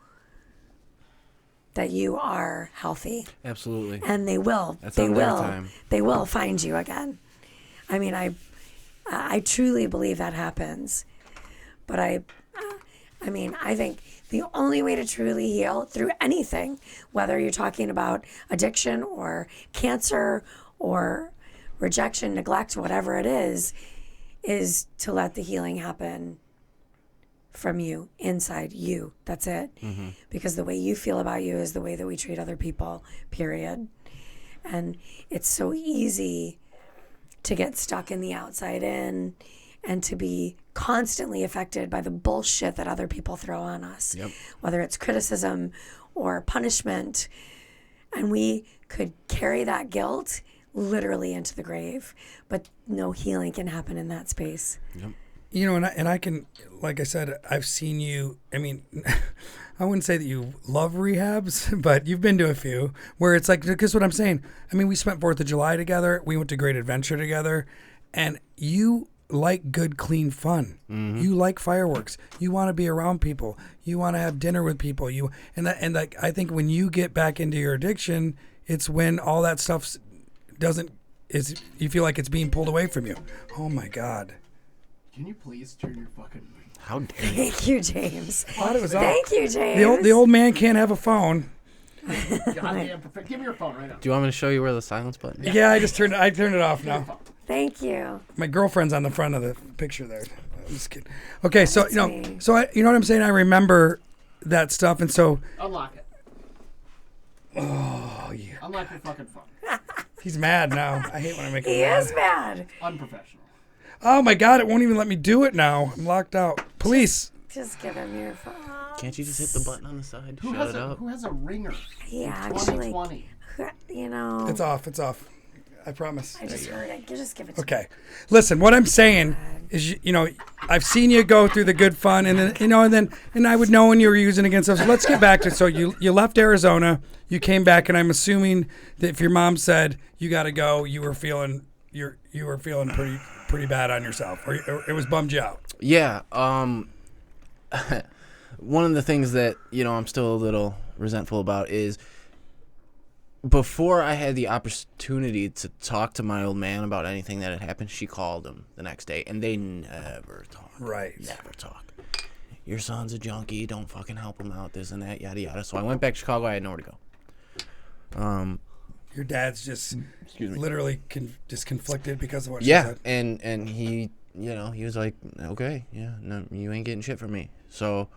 are healthy. Absolutely. And they will. That's They on their will. time. They will find you again. I mean, I truly believe that happens. But I mean, I think the only way to truly heal through anything, whether you're talking about addiction or cancer or rejection, neglect, whatever it is to let the healing happen from you, inside you. That's it. Mm-hmm. Because the way you feel about you is the way that we treat other people, period. And it's so easy to get stuck in the outside in and to be constantly affected by the bullshit that other people throw on us, Yep. whether it's criticism or punishment. And we could carry that guilt literally into the grave, but no healing can happen in that space. Yep. You know, and I can, like I said, I've seen you. I mean, I wouldn't say that you love rehabs, but you've been to a few where it's like, because what I'm saying, I mean, we spent 4th of July together. We went to Great Adventure together, and you like good, clean fun. Mm-hmm. You like fireworks. You want to be around people. You want to have dinner with people. And like, I think when you get back into your addiction, it's when all that stuff you feel like it's being pulled away from you. Oh my God. Can you please turn your fucking... How dare you? Thank you, James. I thought it was Thank you, James. the old man can't have a phone. Goddamn perfect. Give me your phone right now. Do you want me to show you where the silence button is? Yeah, I turned it off now. Thank you. My girlfriend's on the front of the picture there. I'm just kidding. Okay, so That's you know, me. you know what I'm saying. I remember that stuff, and so Unlock it. oh yeah, Unlock your fucking phone. he's mad now. I hate when I make him He mad. is mad. Unprofessional. Oh my God, it won't even let me do it now. I'm locked out. Police. Just give him your phone. Can't you just hit the button on the side? Who Shut has it a up. Who has a ringer? Yeah, in actually, 2020. you know, It's off. It's off. I promise. I just heard it. You just give it to me. Okay. Listen, what I'm saying is, you know, I've seen you go through the good fun, and then, you know, and I would know when you were using against us. So let's get back to it. So you left Arizona, you came back, and I'm assuming that if your mom said you got to go, you were feeling pretty bad on yourself, or it was bummed you out. Yeah. One of the things that, you know, I'm still a little resentful about is before I had the opportunity to talk to my old man about anything that had happened, she called him the next day, and they never talked. Right. Never talk. Your son's a junkie. Don't fucking help him out. This and that. Yada yada. So I went back to Chicago. I had nowhere to go. Your dad's just literally just conflicted because of what she Yeah, said. and he, he was like, okay, yeah, no, you ain't getting shit from me. So,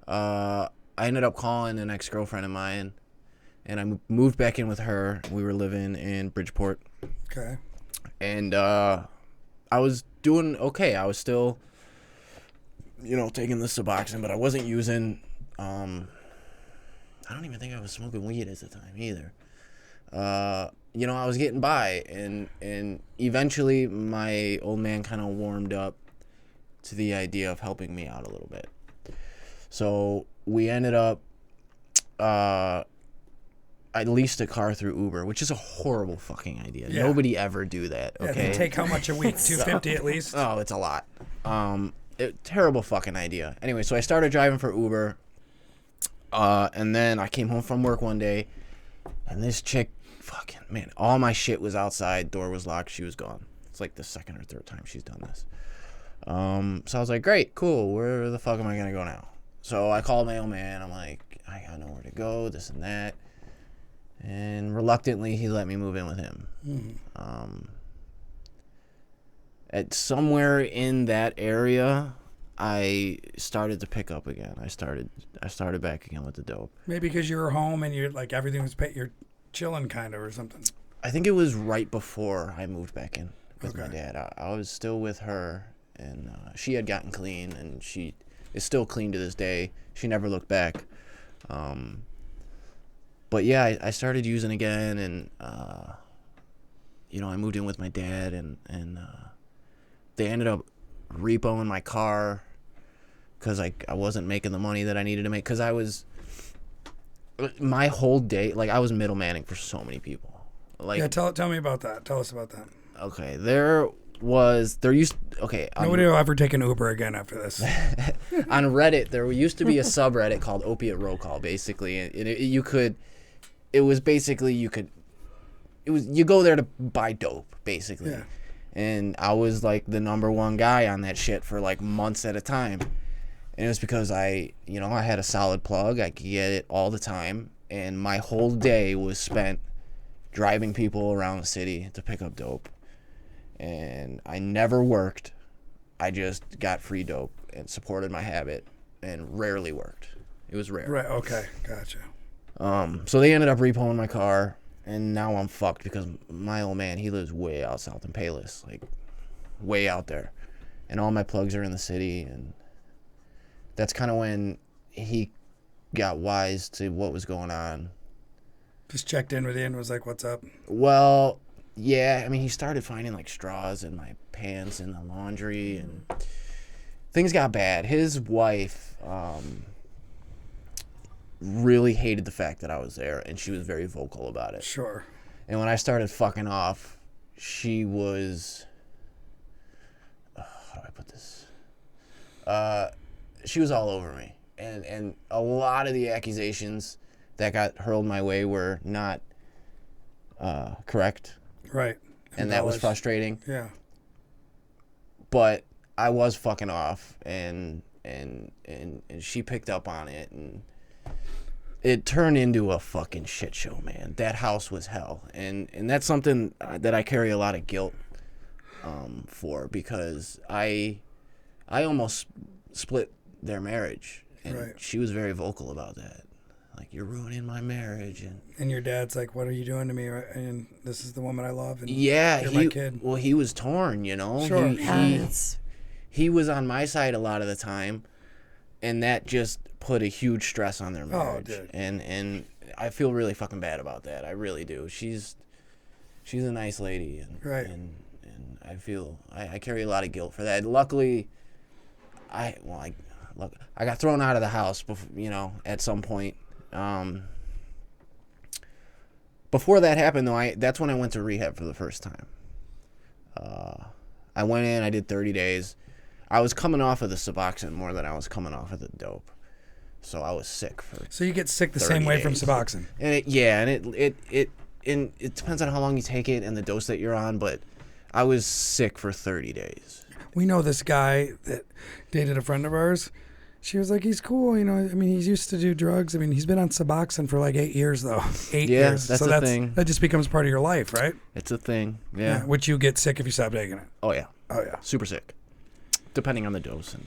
I ended up calling an ex-girlfriend of mine, and I moved back in with her. We were living in Bridgeport. Okay. And I was doing okay. I was still, taking the Suboxone, but I wasn't using. I don't even think I was smoking weed at the time either. I was getting by, and eventually my old man kind of warmed up to the idea of helping me out a little bit. So we ended up. I leased a car through Uber, which is a horrible fucking idea. Yeah. Nobody ever do that. Okay. Yeah, they take how much a week? $250 at least. Oh, it's a lot. Terrible fucking idea. Anyway, so I started driving for Uber, and then I came home from work one day, and this chick, fucking man, all my shit was outside. Door was locked. She was gone. It's like the second or third time she's done this. So I was like, great, cool. Where the fuck am I gonna go now? So I called my old man. I'm like, I got nowhere to go. This and that. And reluctantly, he let me move in with him. At somewhere in that area, I started to pick up again. I started back again with the dope. Maybe because you were home and you're like everything was you're chilling kind of or something. I think it was right before I moved back in with my Okay. dad. I was still with her, and she had gotten clean, and she is still clean to this day. She never looked back. But yeah, I started using again, and I moved in with my dad, and they ended up repoing my car because I wasn't making the money that I needed to make, because my whole day, like, I was middlemaning for so many people. Like, Yeah, tell me about that. Tell us about that. okay, Nobody will ever take an Uber again after this. on Reddit, there used to be a subreddit called Opiate Roll Call, basically. And you go there to buy dope, basically. Yeah. And I was like the number one guy on that shit for like months at a time. And it was because I had a solid plug. I could get it all the time. And my whole day was spent driving people around the city to pick up dope. And I never worked. I just got free dope and supported my habit, and rarely worked. It was rare. Right. Okay. Gotcha. So they ended up repoing my car, and now I'm fucked because my old man, he lives way out south in Palos, like way out there, and all my plugs are in the city, and that's kind of when he got wise to what was going on. Just checked in with you and was like, "What's up?" Well, yeah, I mean, he started finding like straws in my pants in the laundry, and things got bad. His wife really hated the fact that I was there, and she was very vocal about it. Sure. And when I started fucking off, she was how do I put this? She was all over me, and a lot of the accusations that got hurled my way were not correct. Right. And that was frustrating. Yeah. But I was fucking off, and she picked up on it, and it turned into a fucking shit show, man. That house was hell, and that's something that I carry a lot of guilt for, because I almost split their marriage, and Right. she was very vocal about that. Like, you're ruining my marriage, And your dad's like, "What are you doing to me?" And this is the woman I love. And yeah, you're my kid. Well, he was torn, Sure. He was on my side a lot of the time, and that just put a huge stress on their marriage. dude. And I feel really fucking bad about that. I really do. She's a nice lady, and Right. and I feel I carry a lot of guilt for that. Luckily, I got thrown out of the house before, at some point. Before that happened, though, that's when I went to rehab for the first time. I went in, I did 30 days. I was coming off of the Suboxone more than I was coming off of the dope. So I was sick for So you get sick the 30 same way from days. Suboxone. And it and it depends on how long you take it and the dose that you're on, but I was sick for 30 days. We know this guy that dated a friend of ours. She was like, he's cool, you know. I mean, he's used to do drugs. I mean, he's been on Suboxone for like 8 years, though. 8 Yeah, years. that's so a thing. That just becomes part of your life, right? It's a thing. Yeah. Which you get sick if you stop taking it. Oh, yeah. Oh, yeah. Super sick. Depending on the dose and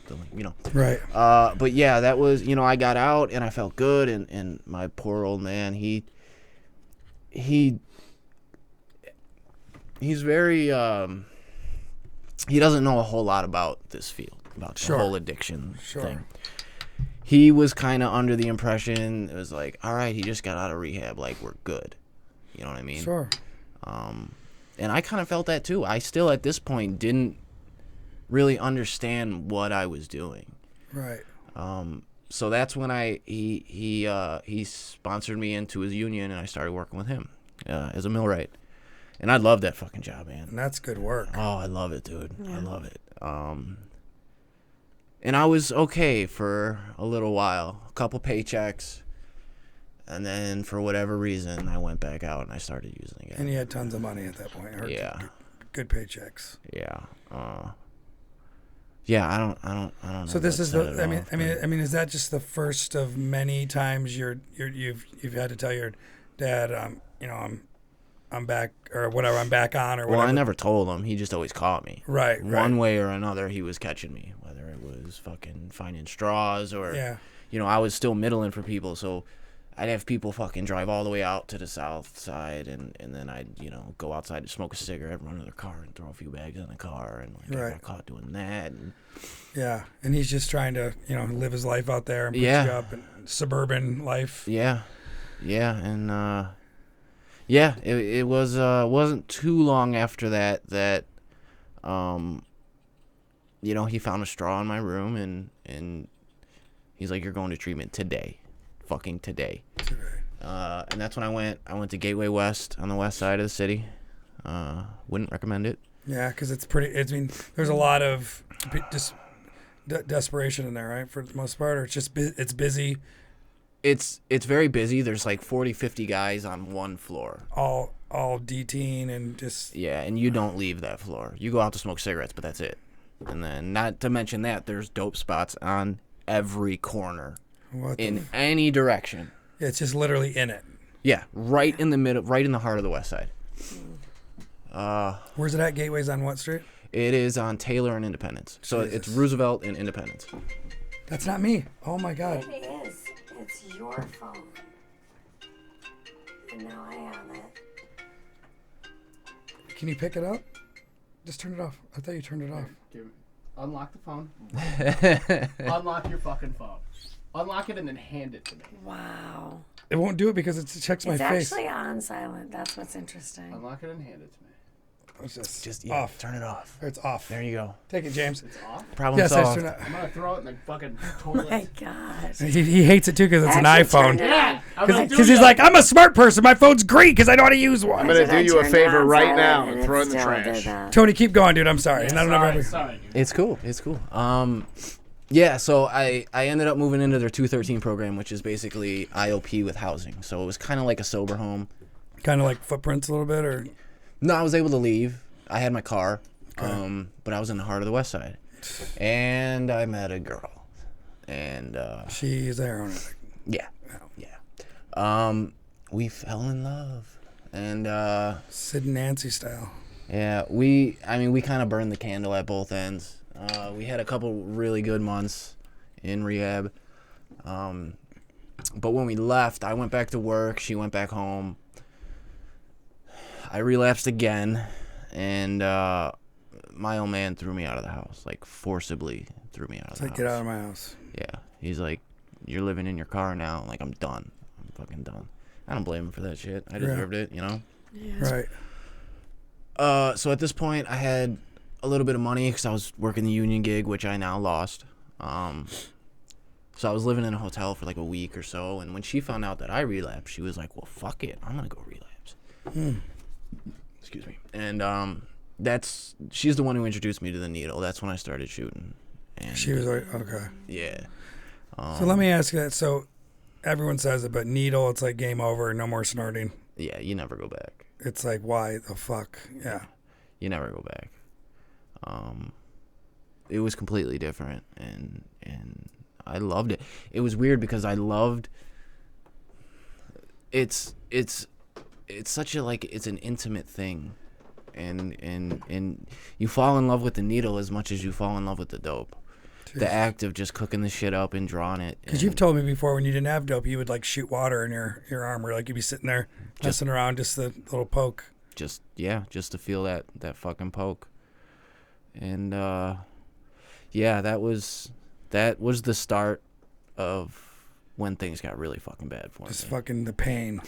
Right. But yeah, that was, I got out and I felt good, and my poor old man, he's very he doesn't know a whole lot about this field, about the whole addiction thing. He was kind of under the impression it was like, all right, he just got out of rehab, like we're good. You know what I mean? Sure. And I kind of felt that too. I still at this point didn't really understand what I was doing. Right. So that's when he sponsored me into his union, and I started working with him as a millwright. And I love that fucking job, man. And that's good work. Oh, I love it, dude. Yeah. I love it. And I was okay for a little while, a couple paychecks, and then for whatever reason, I went back out and I started using it. And you had tons of money at that point. Yeah. Good paychecks. Yeah. Yeah, I don't know. So this is I mean, is that just the first of many times you've had to tell your dad, I'm back, or whatever, I'm back on, or whatever? Well, I never told him. He just always caught me. Right. One way or another, he was catching me, whether it was fucking finding straws or, I was still middling for people. So I'd have people fucking drive all the way out to the south side, and then I'd, go outside to smoke a cigarette, run to their car and throw a few bags in the car, and I got caught doing that. And and he's just trying to, live his life out there and put you up in suburban life. Yeah. And, it was wasn't too long after that he found a straw in my room, and he's like, "You're going to treatment today, fucking today." And that's when I went to Gateway West on the west side of the city. Wouldn't recommend it. Yeah, because there's a lot of just desperation in there, right? For the most part, or it's just it's busy. It's very busy. There's like 40, 50 guys on one floor. All D-teen and just... Yeah, and you don't leave that floor. You go out to smoke cigarettes, but that's it. And then, not to mention that, there's dope spots on every corner in any direction. Yeah, it's just literally in it. Yeah, right in the middle, right in the heart of the west side. Where's it at? Gateway's on what street? It is on Taylor and Independence. So it's Roosevelt and Independence. That's not me. Oh, my God. It is. It's your phone. And now I have it. Can you pick it up? Just turn it off. I thought you turned it off. Unlock the phone. Unlock your fucking phone. Unlock it and then hand it to me. Wow. It won't do it because it checks my face. It's actually on silent. That's what's interesting. Unlock it and hand it to me. It's just off. Turn it off. It's off. There you go. Take it, James. It's off? Problem solved. I'm going to throw it in the fucking Oh toilet. my God. He hates it too because it's an iPhone. Yeah. Because he's like, I'm a smart person. My phone's great because I know how to use one. I'm going to do you a favor right now and throw it in the trash. Tony, keep going, dude. I'm sorry. Yeah, I don't know. Sorry. It's cool. Yeah, so I ended up moving into their 213 program, which is basically IOP with housing. So it was kind of like a sober home. Kind of like Footprints a little bit, or? No, I was able to leave. I had my car, but I was in the heart of the west side. And I met a girl. And she's a heroin addict. Yeah. We fell in love. And Sid and Nancy style. Yeah, we kind of burned the candle at both ends. We had a couple really good months in rehab. But when we left, I went back to work. She went back home. I relapsed again, and my old man threw me out of the house, like forcibly threw me out of the house. Get out of my house. Yeah, he's like, "You're living in your car now." Like, I'm done. I'm fucking done. I don't blame him for that shit. I deserved it, Yeah. Right. So at this point, I had a little bit of money because I was working the union gig, which I now lost. So I was living in a hotel for like a week or so, and when she found out that I relapsed, she was like, "Well, fuck it, I'm gonna go relapse." Excuse me. And she's the one who introduced me to the needle. That's when I started shooting. And She was like, okay. Yeah. So let me ask you that. So everyone says it, but needle, it's like game over, no more snorting. Yeah, you never go back. It's like, why the fuck? Yeah. You never go back. It was completely different, and I loved it. It was weird because I loved. It's such a like it's an intimate thing, and you fall in love with the needle as much as you fall in love with the dope. Jeez. The act of just cooking the shit up and drawing it. Because you've told me before when you didn't have dope, you would like shoot water in your arm, or like you'd be sitting there messing around, just the little poke. Just to feel that fucking poke. And yeah, that was the start of when things got really fucking bad for me. Just fucking the pain.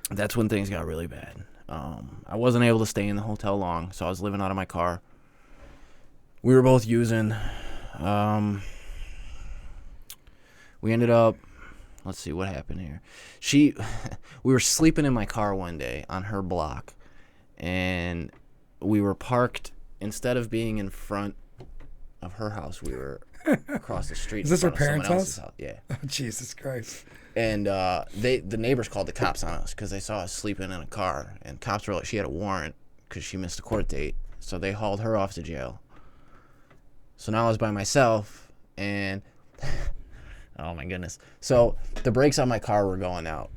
That's when things got really bad. I wasn't able to stay in the hotel long, so I was living out of my car. We were both using. We ended up. Let's see what happened here. We were sleeping in my car one day on her block, and we were parked. Instead of being in front of her house, we were across the street. Is this in her front of parents' someone else's house? Yeah. Oh, Jesus Christ. And the neighbors called the cops on us because they saw us sleeping in a car. And cops were like, she had a warrant because she missed a court date. So they hauled her off to jail. So now I was by myself, and oh my goodness. So the brakes on my car were going out.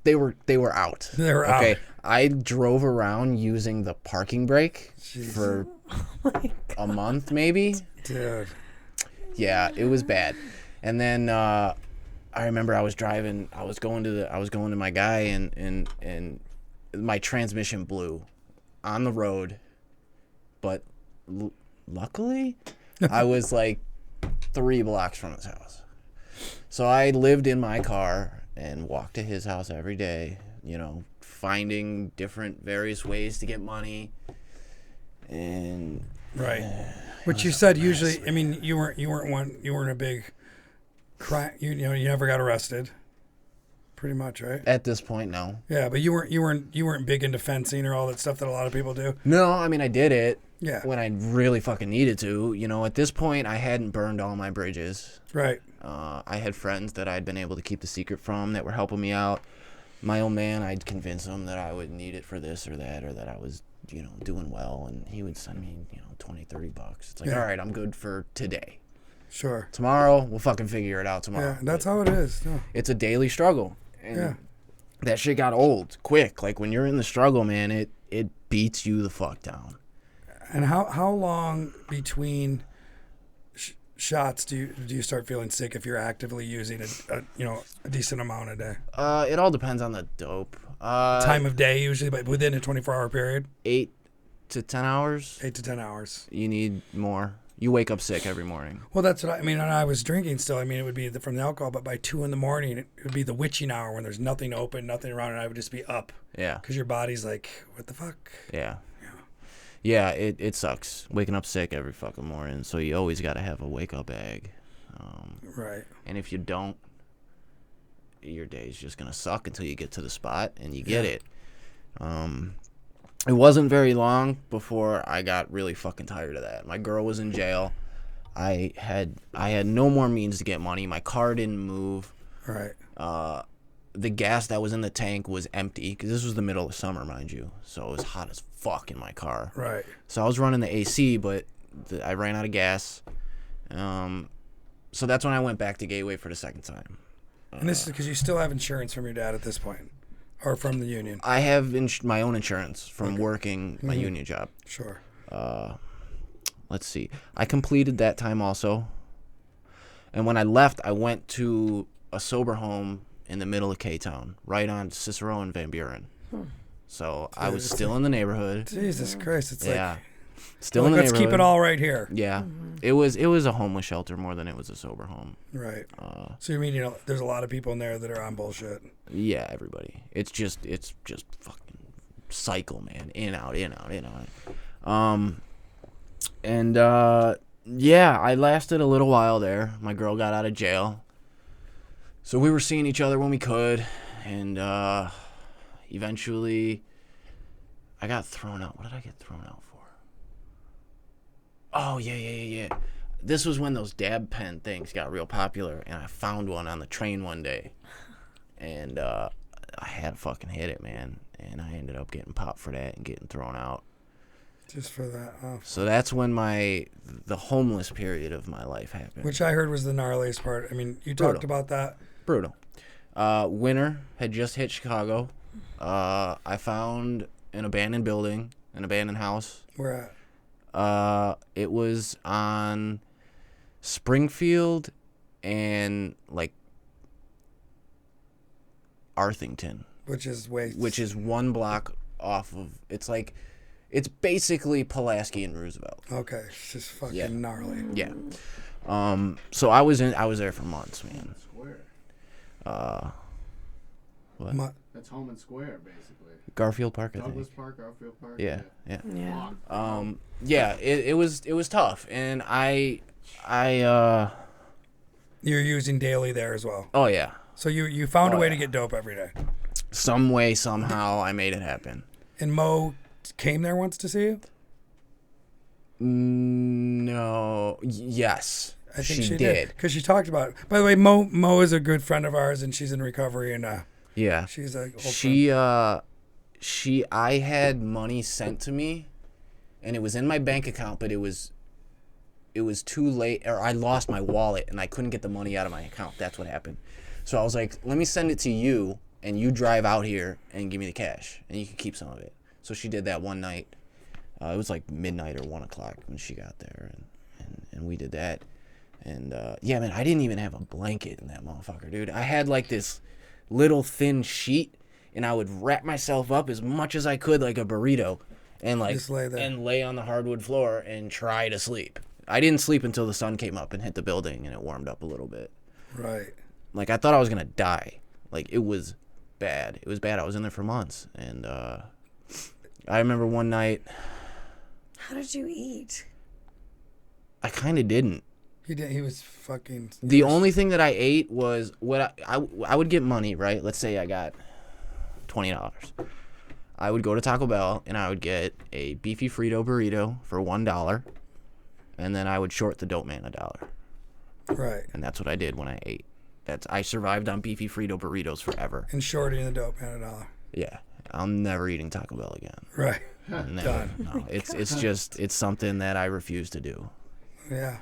They were out. They were out. Okay. I drove around using the parking brake Jeez. for a month maybe. Dude. Yeah, it was bad. And then I remember I was driving. I was going to my guy, and my transmission blew on the road. But luckily, I was like 3 blocks from his house. So I lived in my car and walked to his house every day, finding different various ways to get money. And right. Which you said usually, I mean, you weren't a big crime, you never got arrested. Pretty much, right? At this point, no. Yeah, but you weren't big into fencing or all that stuff that a lot of people do. No, I mean I did it. Yeah. When I really fucking needed to. At this point I hadn't burned all my bridges. Right. I had friends that I'd been able to keep the secret from that were helping me out. My old man, I'd convince him that I would need it for this or that, or that I was, doing well, and he would send me, $20-$30. It's like, all right, I'm good for today. Sure. Tomorrow, we'll fucking figure it out tomorrow. Yeah, that's how it is. No. It's a daily struggle. And that shit got old quick. Like, when you're in the struggle, man, it beats you the fuck down. And how long between shots do you start feeling sick if you're actively using a decent amount a day? It all depends on the dope. Time of day usually, but within a 24-hour period. 8 to 10 hours. 8 to 10 hours. You need more. You wake up sick every morning. Well, that's what I mean. And I was drinking still. I mean, it would be from the alcohol, but by 2 a.m, it would be the witching hour when there's nothing open, nothing around, and I would just be up. Yeah. Because your body's like, what the fuck? Yeah. Yeah, it sucks waking up sick every fucking morning. So you always got to have a wake up bag. Right. And if you don't, your day's just gonna suck until you get to the spot and you get it. It wasn't very long before I got really fucking tired of that. My girl was in jail. I had no more means to get money. My car didn't move. Right. The gas that was in the tank was empty because this was the middle of summer, mind you. So it was hot as fuck in my car. Right. So I was running the AC, but I ran out of gas. So that's when I went back to Gateway for the second time. And this is because you still have insurance from your dad at this point, or from the union. I have my own insurance from working my union job. Sure. Let's see. I completed that time also. And when I left, I went to a sober home in the middle of K-Town, right on Cicero and Van Buren. So I was still in the neighborhood. Jesus Christ, it's like still in the let's neighborhood. keep it all right here. Yeah, it was a homeless shelter more than it was a sober home. Right. So you mean there's a lot of people in there that are on bullshit. Yeah, everybody. It's just fucking cycle, man. In out. And I lasted a little while there. My girl got out of jail. So we were seeing each other when we could, and eventually I got thrown out. What did I get thrown out for? Oh, yeah. This was when those dab pen things got real popular, and I found one on the train one day. And I had fucking hit it, man, and I ended up getting popped for that and getting thrown out. Just for that. Oh. So that's when the homeless period of my life happened. Which I heard was the gnarliest part. I mean, you Brutal. talked about that. Brutal. Winter had just hit Chicago. I found an abandoned building, an abandoned house. Where at? It was on Springfield and like Arthington, Which is one block off of. It's basically Pulaski and Roosevelt. Okay, it's just fucking gnarly. Yeah. So I was there for months, man. Square. What? That's home and square, basically. Garfield Park, I Douglas think. Park, Garfield Park. Yeah. Yeah. Yeah. It was tough, and I. You're using daily there as well. Oh yeah. So you found a way yeah. to get dope every day. Some way, somehow, I made it happen. And Mo came there once to see you? No. Yes. I think she did. Because she talked about it. By the way, Mo is a good friend of ours, and she's in recovery, and Yeah. she's a old friend. I had money sent to me, and it was in my bank account, but it was too late, or I lost my wallet, and I couldn't get the money out of my account. That's what happened. So I was like, let me send it to you, and you drive out here and give me the cash, and you can keep some of it. So she did that one night. It was like midnight or 1 o'clock when she got there, and we did that. And yeah, man, I didn't even have a blanket in that motherfucker, dude. I had like this little thin sheet, and I would wrap myself up as much as I could like a burrito, and like Just lay there. and lay on the hardwood floor and try to sleep. I didn't sleep until the sun came up and hit the building, and it warmed up a little bit. Right. Like I thought I was gonna die. Like it was bad. It was bad. I was in there for months, and I remember one night. How did you eat? I kind of didn't. He did. He was fucking. The only thing that I ate was what I would get money, right? Let's say I got $20. I would go to Taco Bell and I would get a beefy Frito burrito for $1, and then I would short the dope man $1. Right. And that's what I did when I ate. I survived on beefy Frito burritos forever. And Shorty and the dope man $1. Yeah, I'm never eating Taco Bell again. Right. Never. Done. No, it's something that I refuse to do. Yeah.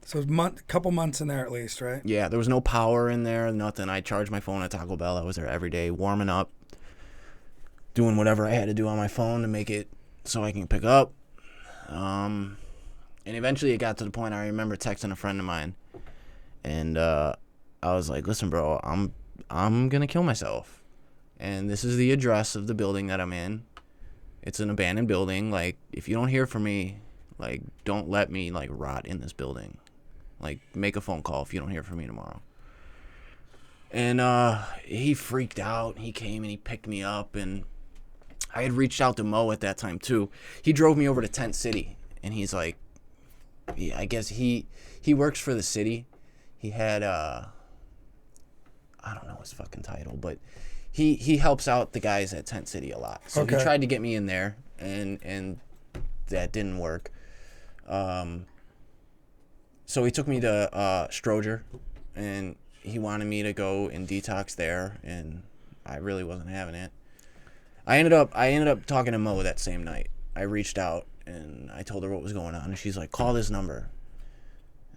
So a couple months in there at least, right? Yeah, there was no power in there, nothing. I charged my phone at Taco Bell. I was there every day, warming up, doing whatever I had to do on my phone to make it so I can pick up. And eventually it got to the point I remember texting a friend of mine, and I was like, "Listen, bro, I'm gonna kill myself, and this is the address of the building that I'm in. It's an abandoned building. Like, if you don't hear from me, like, don't let me like rot in this building. Like, make a phone call if you don't hear from me tomorrow." And he freaked out. He came and he picked me up, and I had reached out to Mo at that time too. He drove me over to Tent City, and he's like, I guess he works for the city. He had I don't know his fucking title, but he helps out the guys at Tent City a lot. So Okay. he tried to get me in there, and that didn't work. So he took me to Stroger, and he wanted me to go and detox there, and I really wasn't having it. I ended up talking to Mo that same night. I reached out and I told her what was going on, and she's like, "Call this number."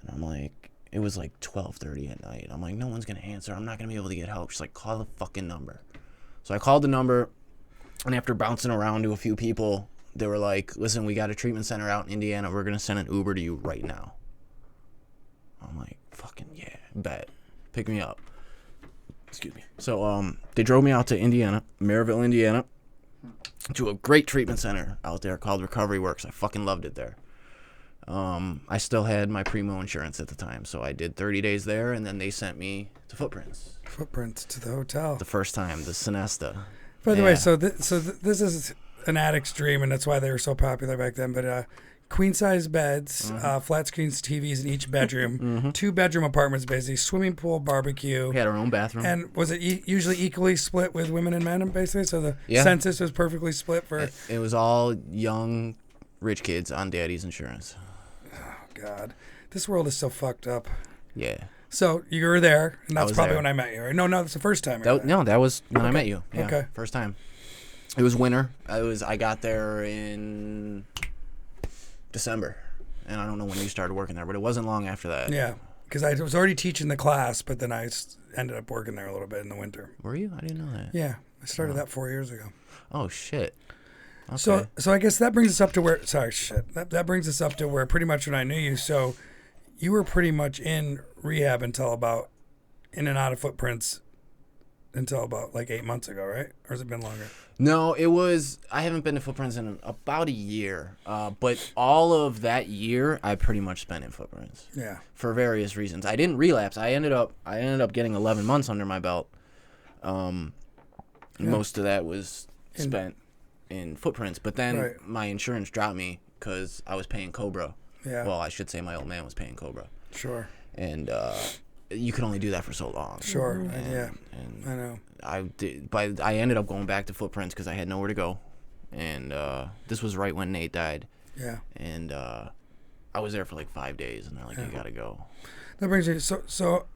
And I'm like, it was like 12:30 at night. I'm like, no one's gonna answer. I'm not gonna be able to get help. She's like, "Call the fucking number." So I called the number, and after bouncing around to a few people, they were like, "Listen, we got a treatment center out in Indiana. We're gonna send an Uber to you right now." I'm like, "Fucking yeah, bet. Pick me up." Excuse me. So they drove me out to Indiana, Maryville, Indiana, to a great treatment center out there called Recovery Works. I fucking loved it there. I still had my Primo insurance at the time, so I did 30 days there, and then they sent me to Footprints. Footprints to the hotel. The first time, the Sinesta. By the Yeah. way, so this is an addict's dream, and that's why they were so popular back then. But queen size beds, flat screen TVs in each bedroom, 2-bedroom apartments, basically swimming pool, barbecue. We had our own bathroom. And was it usually equally split with women and men, basically? So the Yeah. census was perfectly split for. It was all young, rich kids on daddy's insurance. God, this world is so fucked up. Yeah. So you were there, and that's was probably there. when I met you, right? No, that's the first time. That, no, that was when I met you. Yeah, Okay. first time. It was winter. I got there in December, and I don't know when you started working there, but it wasn't long after that. Yeah, because I was already teaching the class, but then I ended up working there a little bit in the winter. Were you? I didn't know that. Yeah, I started that 4 years ago. Oh shit. Okay. So I guess that brings us up to where. Sorry, shit. That brings us up to where pretty much when I knew you. So you were pretty much in rehab until about in and out of Footprints until about like 8 months ago, right? Or has it been longer? No, it was. I haven't been to Footprints in about a year, but all of that year I pretty much spent in Footprints. Yeah. For various reasons. I didn't relapse. I ended up getting 11 months under my belt. Most of that was spent in Footprints, but then my insurance dropped me because I was paying Cobra. Yeah. Well, I should say my old man was paying Cobra. Sure. And you can only do that for so long. Sure. And, Yeah. And I know. I did, but I ended up going back to Footprints because I had nowhere to go, and this was right when Nate died. Yeah. And I was there for like 5 days, and they're like, "You gotta go." That brings me. So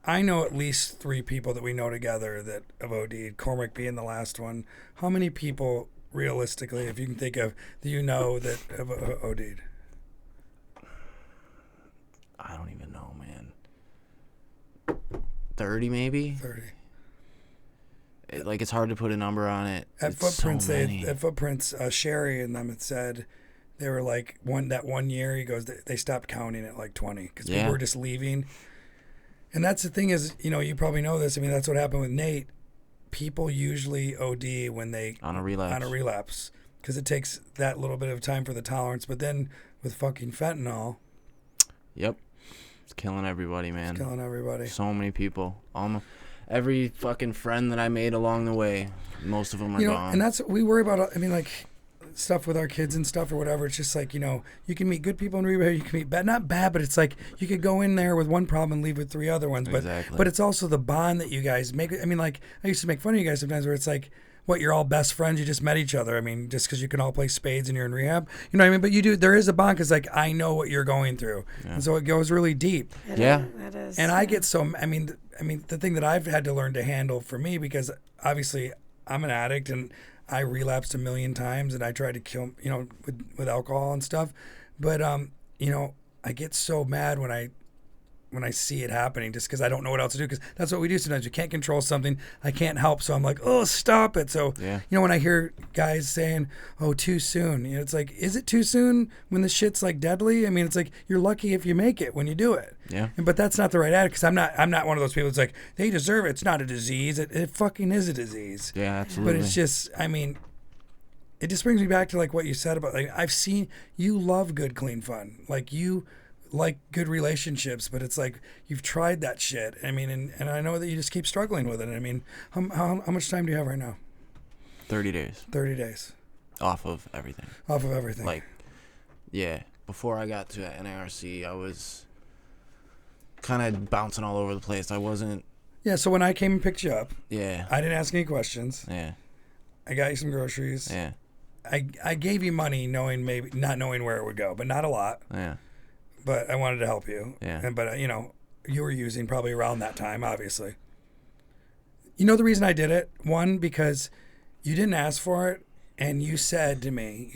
I know at least 3 people that we know together that have OD'd. Cormac being the last one. How many people realistically, if you can think of, do you know that have OD'd? I don't even know, man. 30 maybe. 30. It's hard to put a number on it. At It's Footprints, so many. Sherry and them had said they were like that 1 year. He goes, they stopped counting at like 20 because people were just leaving. And that's the thing is, you probably know this. I mean, that's what happened with Nate. People usually OD when they on a relapse because it takes that little bit of time for the tolerance. But then with fucking fentanyl, yep, it's killing everybody, man. it's killing everybody. So many people. Every fucking friend that I made along the way, most of them are gone. And that's we worry about. I mean, like stuff with our kids and stuff or whatever. It's just like you can meet good people in rehab. You can meet not bad, but it's like you could go in there with one problem and leave with 3 other ones. Exactly. But it's also the bond that you guys make. I mean, like I used to make fun of you guys sometimes where it's like, what, you're all best friends. You just met each other. I mean, just because you can all play spades and you're in rehab, you know what I mean? But you do. There is a bond because like I know what you're going through, and so it goes really deep. That is. And I get so. I mean, the thing that I've had to learn to handle for me, because obviously I'm an addict and I relapsed a million times and I tried to kill, with alcohol and stuff. But, I get so mad when I see it happening just because I don't know what else to do, because that's what we do sometimes. We can't control something. I can't help. So I'm like, oh, stop it. So, when I hear guys saying, oh, too soon, it's like, is it too soon when the shit's like deadly? I mean, it's like, you're lucky if you make it when you do it. Yeah. But that's not the right attitude, because I'm not one of those people that's like, they deserve it. It's not a disease. It fucking is a disease. Yeah, absolutely. But it's just, I mean, it just brings me back to like what you said about, like, I've seen you love good, clean fun. Like you like good relationships, but it's like you've tried that shit. I mean, and I know that you just keep struggling with it. I mean, how much time do you have right now? 30 days. 30 days. Off of everything. Off of everything. Like, yeah. Before I got to NARC, I was kind of bouncing all over the place. I wasn't. Yeah, so when I came and picked you up, Yeah. I didn't ask any questions. Yeah. I got you some groceries. Yeah. I gave you money maybe not knowing where it would go, but not a lot. Yeah. But I wanted to help you. Yeah. But you were using probably around that time, obviously. You know the reason I did it? One, because you didn't ask for it, and you said to me,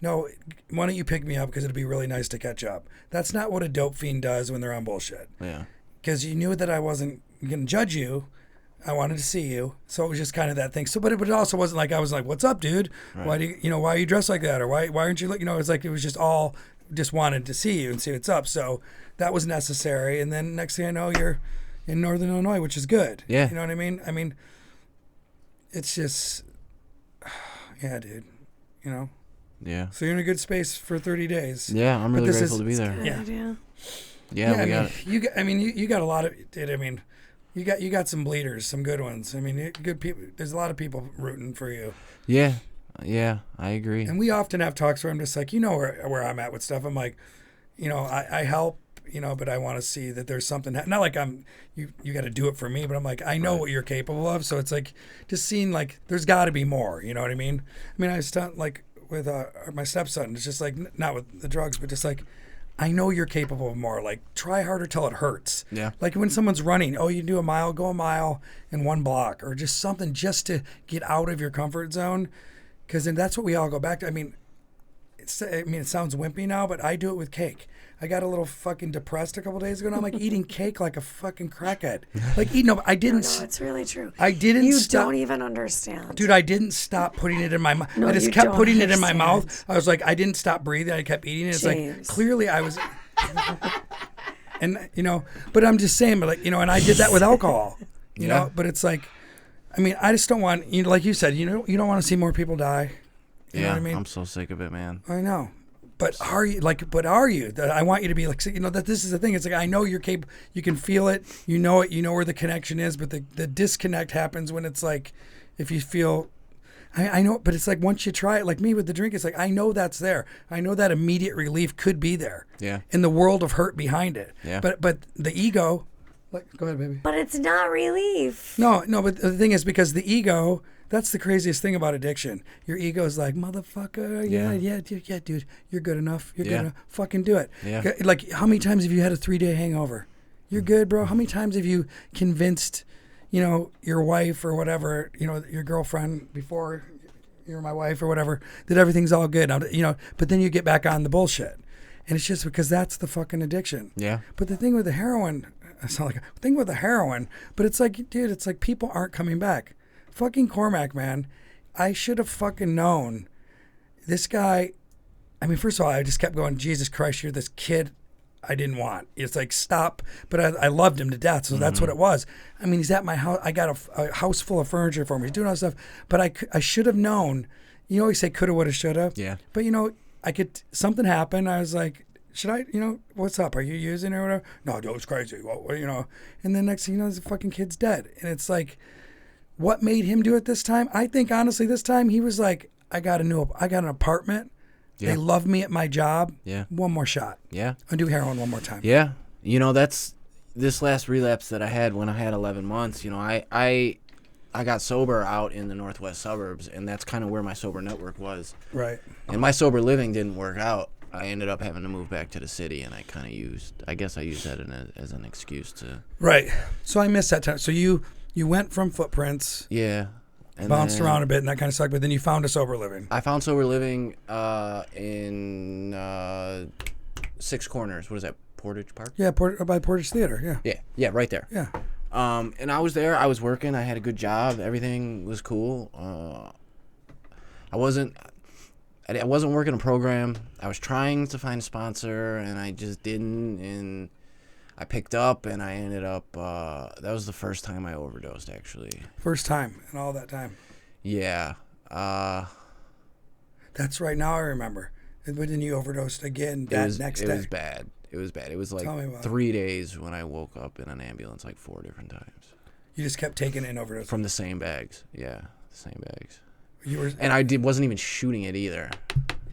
no, why don't you pick me up because it'd be really nice to catch up. That's not what a dope fiend does when they're on bullshit. Yeah. Because you knew that I wasn't going to judge you. I wanted to see you. So it was just kind of that thing. So, but it also wasn't like I was like, what's up, dude? Right. Why do why are you dressed like that? Or why aren't you, it was like, it was just all, just wanted to see you and see what's up. So that was necessary. And then next thing I know, you're in Northern Illinois, which is good. Yeah. You know what I mean? I mean, it's just, yeah, dude, Yeah. So you're in a good space for 30 days. Yeah, I'm really grateful to be there. Yeah. Yeah, we got it. You got a lot of, dude, I mean, you got some bleeders, some good ones. I mean, good people. There's a lot of people rooting for you. Yeah. Yeah, I agree. And we often have talks where I'm just like, where I'm at with stuff. I'm like, I help, but I want to see that there's something. Not like you got to do it for me, but I'm like, I know what you're capable of. So it's like just seeing like there's got to be more. You know what I mean? I mean, I was like with my stepson. It's just like not with the drugs, but just like I know you're capable of more. Like, try harder till it hurts. Yeah. Like when someone's running, oh, you do a mile, go a mile in 1 block, or just something just to get out of your comfort zone. Because then that's what we all go back to. I mean, it sounds wimpy now, but I do it with cake. I got a little fucking depressed a couple days ago, and I'm like eating cake like a fucking crackhead. Like, no, I didn't. No, it's really true. I didn't. You stop. don't even understand, Dude, I didn't stop putting it in my mouth. No, I just you kept don't putting it in my understand. mouth. I was like, I didn't stop breathing. I kept eating it. It's James. like, clearly I was. And, but I'm just saying, but like, and I did that with alcohol, you know, but it's like, I mean, I just don't want, like you said, you don't want to see more people die. You know what I mean? I'm so sick of it, man. I know. But are you? I want you to be like, that this is the thing. It's like, I know you're capable. You can feel it. You know it. You know where the connection is. But the disconnect happens when it's like, if you feel, I know, but it's like once you try it, like me with the drink, it's like, I know that's there. I know that immediate relief could be there. Yeah. In the world of hurt behind it. Yeah. But the ego, like, go ahead, baby. but it's not relief. No, but the thing is, because the ego, that's the craziest thing about addiction. Your ego's like, motherfucker, yeah, dude, you're good enough. You're good enough. Fucking do it. Yeah. Like, how many times have you had a 3-day hangover? You're good, bro. How many times have you convinced, your wife or whatever, your girlfriend before you're my wife or whatever, that everything's all good, but then you get back on the bullshit. And it's just because that's the fucking addiction. Yeah. But the thing with the heroin, it's not like a thing with the heroin, but it's like, dude, it's like people aren't coming back. Fucking Cormac, man. I should have fucking known. This guy, I mean, first of all, I just kept going, Jesus Christ, you're this kid I didn't want. It's like, stop. But I loved him to death, so that's what it was. I mean, he's at my house. I got a house full of furniture for him. He's doing all this stuff. But I should have known. You always say coulda, woulda, shoulda. Yeah. But, something happened. I was like, should I, what's up? Are you using it or whatever? No, dude, it's crazy. Well, And then next thing you know, the fucking kid's dead. And it's like, what made him do it this time? I think, honestly, this time he was like, I got an apartment. Yeah. They love me at my job. Yeah. One more shot. Yeah. I'll do heroin one more time. Yeah. That's this last relapse that I had when I had 11 months. I got sober out in the northwest suburbs, and that's kind of where my sober network was. Right. And my sober living didn't work out. I ended up having to move back to the city, and I used that as an excuse to. Right. So I missed that time. So you went from Footprints. Yeah. And bounced around a bit, and that kind of sucked. But then you found a sober living. I found sober living in Six Corners. What is that? Portage Park? Yeah, by Portage Theater. Yeah. Yeah, right there. Yeah. And I was there. I was working. I had a good job. Everything was cool. I wasn't working a program. I was trying to find a sponsor, and I just didn't. And I picked up, and I ended up. That was the first time I overdosed, actually. First time in all that time. Yeah. That's right. Now I remember. But then you overdosed again next day. It was bad. It was like 3 days when I woke up in an ambulance like 4 different times. You just kept taking it and overdosing? From the same bags. Yeah, the same bags. And I wasn't even shooting it either,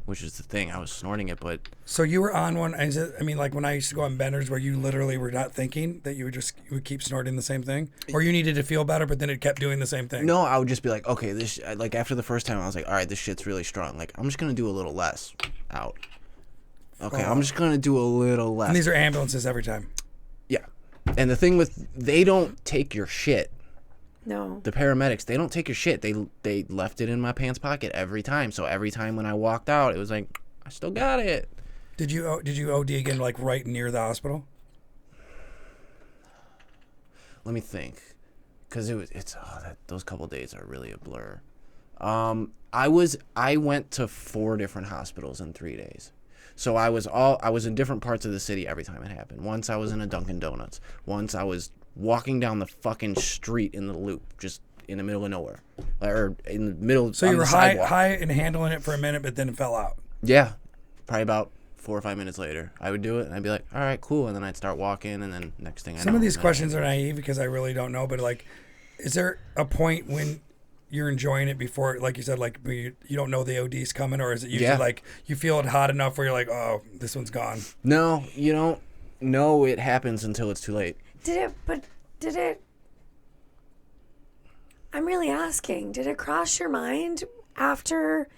which is the thing. I was snorting it, but... So you were on one, like when I used to go on benders where you literally were not thinking that you would keep snorting the same thing? Or you needed to feel better, but then it kept doing the same thing? No, I would just be like, okay, like after the first time, I was like, all right, this shit's really strong. Like, I'm just going to do a little less out. Okay, I'm just going to do a little less. And these are ambulances every time? Yeah. And the thing they don't take your shit. No. The paramedics, they don't take your shit. They left it in my pants pocket every time. So every time when I walked out, it was like, I still got it. Did you OD again, like right near the hospital? Let me think, because those couple days are really a blur. I went to 4 different hospitals in 3 days. So I was in different parts of the city every time it happened. Once I was in a Dunkin' Donuts. Once I was walking down the fucking street in the Loop, just in the middle of nowhere, or in the middle. So you were high and handling it for a minute, but then it fell out. Yeah, probably about 4 or 5 minutes later, I would do it, and I'd be like, all right, cool, and then I'd start walking, and then next thing I know. Some of these questions are naive because I really don't know, but like, is there a point when you're enjoying it before, like you said, like you don't know the OD's coming, or is it usually like you feel it hot enough where you're like, oh, this one's gone? No, you don't know it happens until it's too late. Did it I'm really asking, did it cross your mind after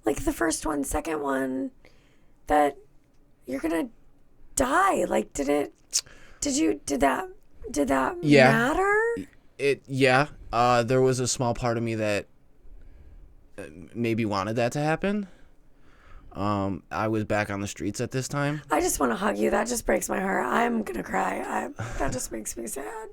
like the first one, second one, that you're gonna die. Like, did that Yeah. matter? There was a small part of me that maybe wanted that to happen. I was back on the streets at this time. I just want to hug you. That just breaks my heart. I'm gonna cry. That just makes me sad.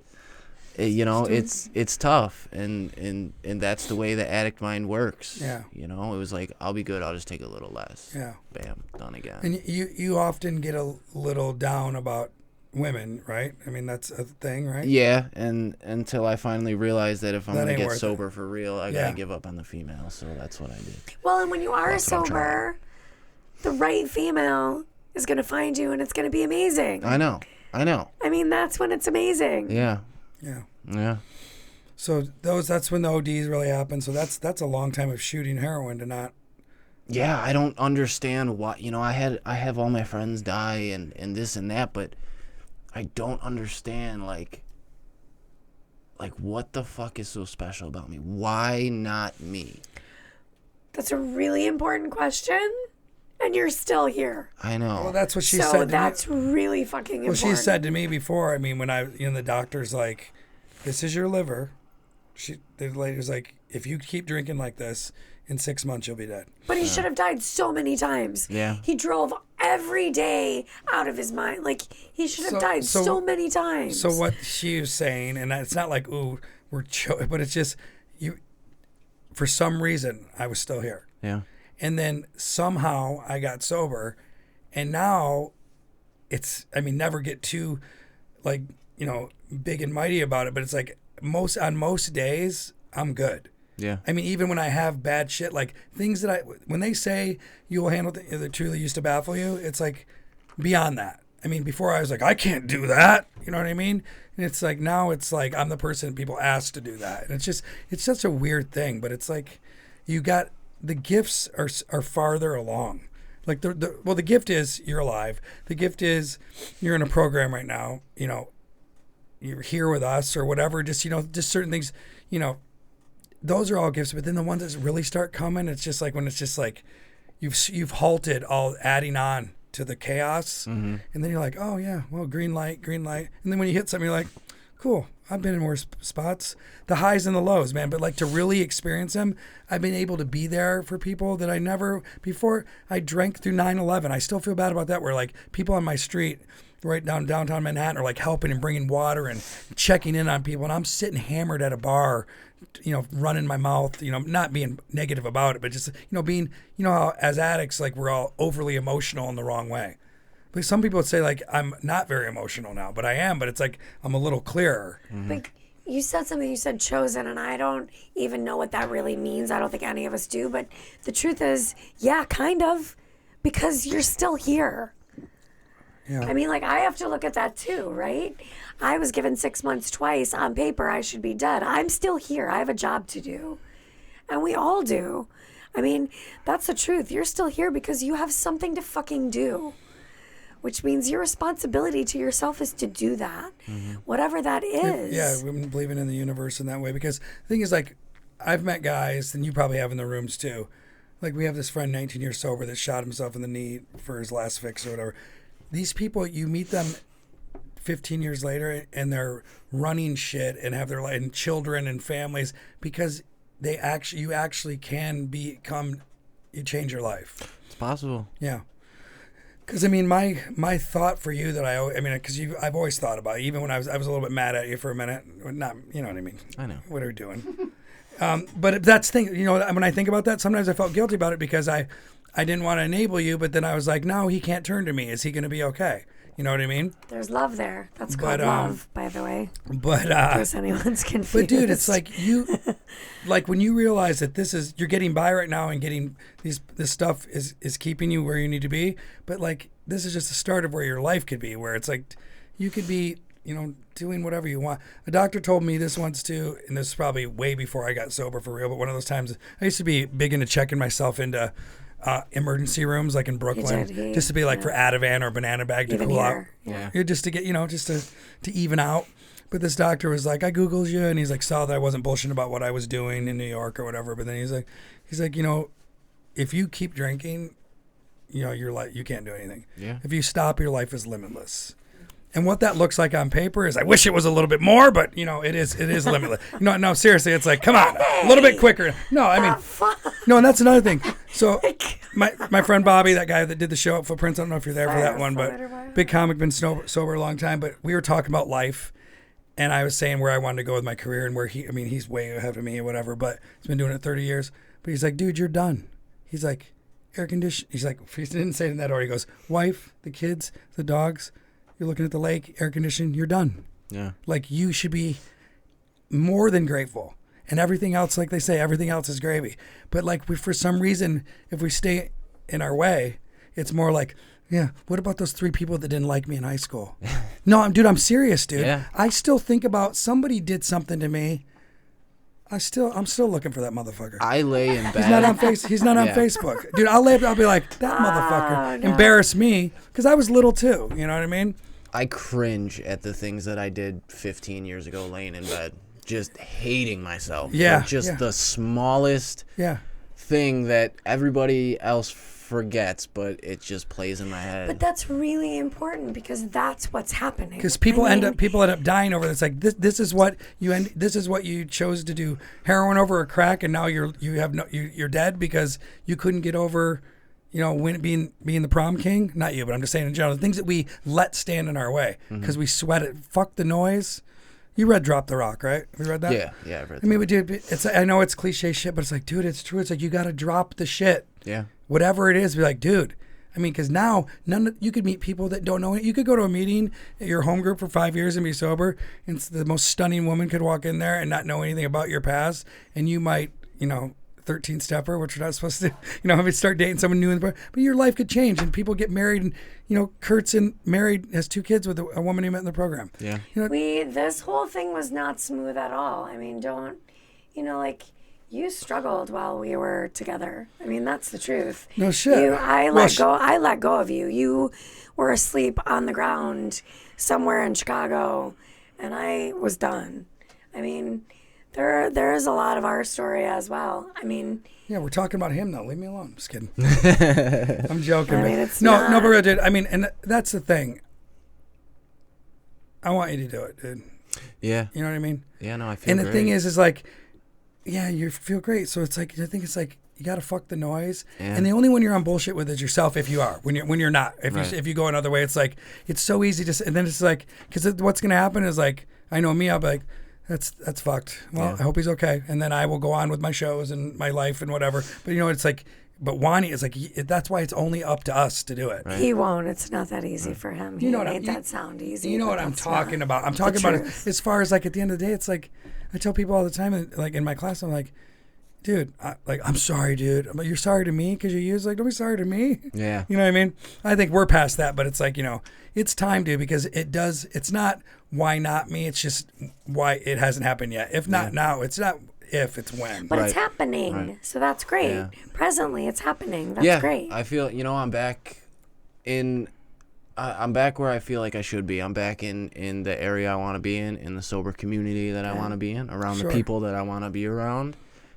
It's tough, and that's the way the addict mind works. Yeah. It was like, I'll be good. I'll just take a little less. Yeah. Bam, done again. And you often get a little down about women, right? I mean, that's a thing, right? Yeah, and until I finally realized that if I'm That gonna ain't get worth sober for real, I Yeah. gotta give up on the female. So that's what I did. Well, and when you are That's what I'm sober, the right female is gonna find you, and it's gonna be amazing. I know. I mean, that's when it's amazing. Yeah. Yeah. Yeah. So that's when the ODs really happen. So that's a long time of shooting heroin to not. Yeah, I don't understand why. I have all my friends die and this and that, but I don't understand like what the fuck is so special about me? Why not me? That's a really important question, and you're still here. I know. Well, that's what she So said. To that's me. really fucking Well, important. she said to me before. I mean, when the doctor's like, "This is your liver." The lady's like, "If you keep drinking like this, in 6 months you'll be dead." But he should have died so many times. Yeah. He drove every day out of his mind. Like, he should have died so many times. So what she was saying, and it's not like, ooh, but it's just you. For some reason, I was still here. Yeah. And then somehow I got sober, and now never get too big and mighty about it, but it's like on most days I'm good. Yeah. I mean, even when I have bad shit, like things that when they say you will handle that truly used to baffle you, it's like beyond that. I mean, before I was like, I can't do that. You know what I mean? And it's like, now it's like, I'm the person people ask to do that. And it's such a weird thing, but it's like, the gifts are farther along. Like the gift is you're alive. The gift is you're in a program right now, you're here with us or whatever. Just certain things, those are all gifts. But then the ones that really start coming, it's just like when it's just like you've halted all adding on to the chaos, and then you're like, oh yeah, well, green light, and then when you hit something, you're like, cool, I've been in worse spots, the highs and the lows, man. But like to really experience them, I've been able to be there for people that I never before. I drank through 9/11. I still feel bad about that. Where like people on my street, right downtown Manhattan, are like helping and bringing water and checking in on people, and I'm sitting hammered at a bar, running my mouth, not being negative about it, but just, being, how as addicts, like we're all overly emotional in the wrong way. But some people would say like, I'm not very emotional now, but I am, but it's like, I'm a little clearer. Like, you said something, you said chosen, and I don't even know what that really means. I don't think any of us do, but the truth is, yeah, kind of, because you're still here. Yeah. I mean, like, I have to look at that too, right? I was given 6 months twice. On paper, I should be dead. I'm still here. I have a job to do. And we all do. I mean, that's the truth. You're still here because you have something to fucking do. Which means your responsibility to yourself is to do that. Whatever that is. Yeah, we've been believing in the universe in that way. Because the thing is, like, I've met guys, and you probably have in the rooms too. Like, we have this friend, 19 years sober, that shot himself in the knee for his last fix or whatever. These people, you meet them 15 years later, and they're running shit and have their life and children and families because you actually can you change your life. It's possible. Yeah. Because I mean, my thought for you because I've always thought about it, even when I was a little bit mad at you for a minute. Not, you know what I mean? I know. What are we doing? But that's the thing, when I think about that, sometimes I felt guilty about it because I didn't want to enable you, but then I was like, no, he can't turn to me. Is he going to be okay? You know what I mean? There's love there. That's called love, by the way. But in case anyone's confused. But dude, it's like like when you realize that you're getting by right now and getting this stuff is keeping you where you need to be. But like this is just the start of where your life could be, where it's like you could be, doing whatever you want. A doctor told me this once too, and this is probably way before I got sober for real. But one of those times, I used to be big into checking myself into emergency rooms, like in Brooklyn, just to be like for Ativan or Banana Bag to cool out. Yeah. Just to get, just to even out. But this doctor was like, I Googled you, and he's like, saw that I wasn't bullshitting about what I was doing in New York or whatever. But then he's like, if you keep drinking, your life, you can't do anything. Yeah. If you stop, your life is limitless. And what that looks like on paper is, I wish it was a little bit more, but it is limitless. No, seriously, it's like, come on, a little bit quicker. No, I mean, no, and that's another thing. So my friend Bobby, that guy that did the show at Footprints, I don't know if you're there for that one, but big comic, been sober a long time, but we were talking about life, and I was saying where I wanted to go with my career and where he's way ahead of me or whatever, but he's been doing it 30 years. But he's like, dude, you're done. He's like, air condition. He's like, he didn't say it in that order. He goes, wife, the kids, the dogs. You're looking at the lake, air conditioning, you're done. Yeah. Like, you should be more than grateful. And everything else, like they say, everything else is gravy. But like, for some reason, if we stay in our way, it's more like, yeah, what about those 3 people that didn't like me in high school? No, I'm serious, dude. Yeah. I still think about somebody did something to me. I'm still looking for that motherfucker. I lay in bed. He's not on Facebook. Dude, I'll be like, that motherfucker embarrassed me because I was little too. You know what I mean? I cringe at the things that I did 15 years ago laying in bed. Just hating myself. Yeah. For just the smallest thing that everybody else forgets, but it just plays in my head. But that's really important because that's what's happening. Because people end up dying over this. Like this is what you chose to do heroin over a crack, and now you're dead because you couldn't get over, being the prom king. Not you, but I'm just saying in general, the things that we let stand in our way because we sweat it. Fuck the noise. You read Drop the Rock, right? Have you read that? Yeah, I've read that. I mean, but dude, I know it's cliche shit, but it's like, dude, it's true. It's like, you got to drop the shit. Yeah. Whatever it is, be like, dude. I mean, because now you could meet people that don't know it. You could go to a meeting at your home group for 5 years and be sober, and the most stunning woman could walk in there and not know anything about your past, and you might, 13 stepper, which you're not supposed to, start dating someone new, but your life could change, and people get married, and Kurt's has 2 kids with a woman he met in the program. Yeah. This whole thing was not smooth at all. I mean, you struggled while we were together. I mean, that's the truth. No shit. I let go of you. You were asleep on the ground somewhere in Chicago, and I was done. I mean, there is a lot of our story as well. I mean, yeah, we're talking about him now. Leave me alone. I'm just kidding. I'm joking. I mean, it's no, but real, dude. I mean, and that's the thing. I want you to do it, dude. Yeah. You know what I mean? Yeah, no, I feel And the great. thing is like, yeah, you feel great. So it's like, I think it's like, you got to fuck the noise. Yeah. And the only one you're on bullshit with is yourself if you are. When you're not. If you go another way, it's like, it's so easy to, and then it's like, because what's going to happen is like, I know me, I'll be like, that's fucked. Well, I hope he's okay. And then I will go on with my shows and my life and whatever. But it's like, but Wani is like, that's why it's only up to us to do it. Right. He won't. It's not that easy for him. He made that sound easy. You know what I'm talking about. I'm talking about it as far as like at the end of the day, it's like, I tell people all the time, like in my class, I'm like, dude, I'm sorry, dude. But you're sorry to me because you use, like, don't be sorry to me. Yeah. You know what I mean? I think we're past that, but it's like, it's time, dude, because it's not why not me. It's just why it hasn't happened yet. If not now, it's not if, it's when. But it's happening. Right. So that's great. Yeah. Presently, it's happening. That's great. I feel, I'm back I'm back where I feel like I should be. I'm back in the area I want to be in the sober community that I want to be in, around the people that I want to be around.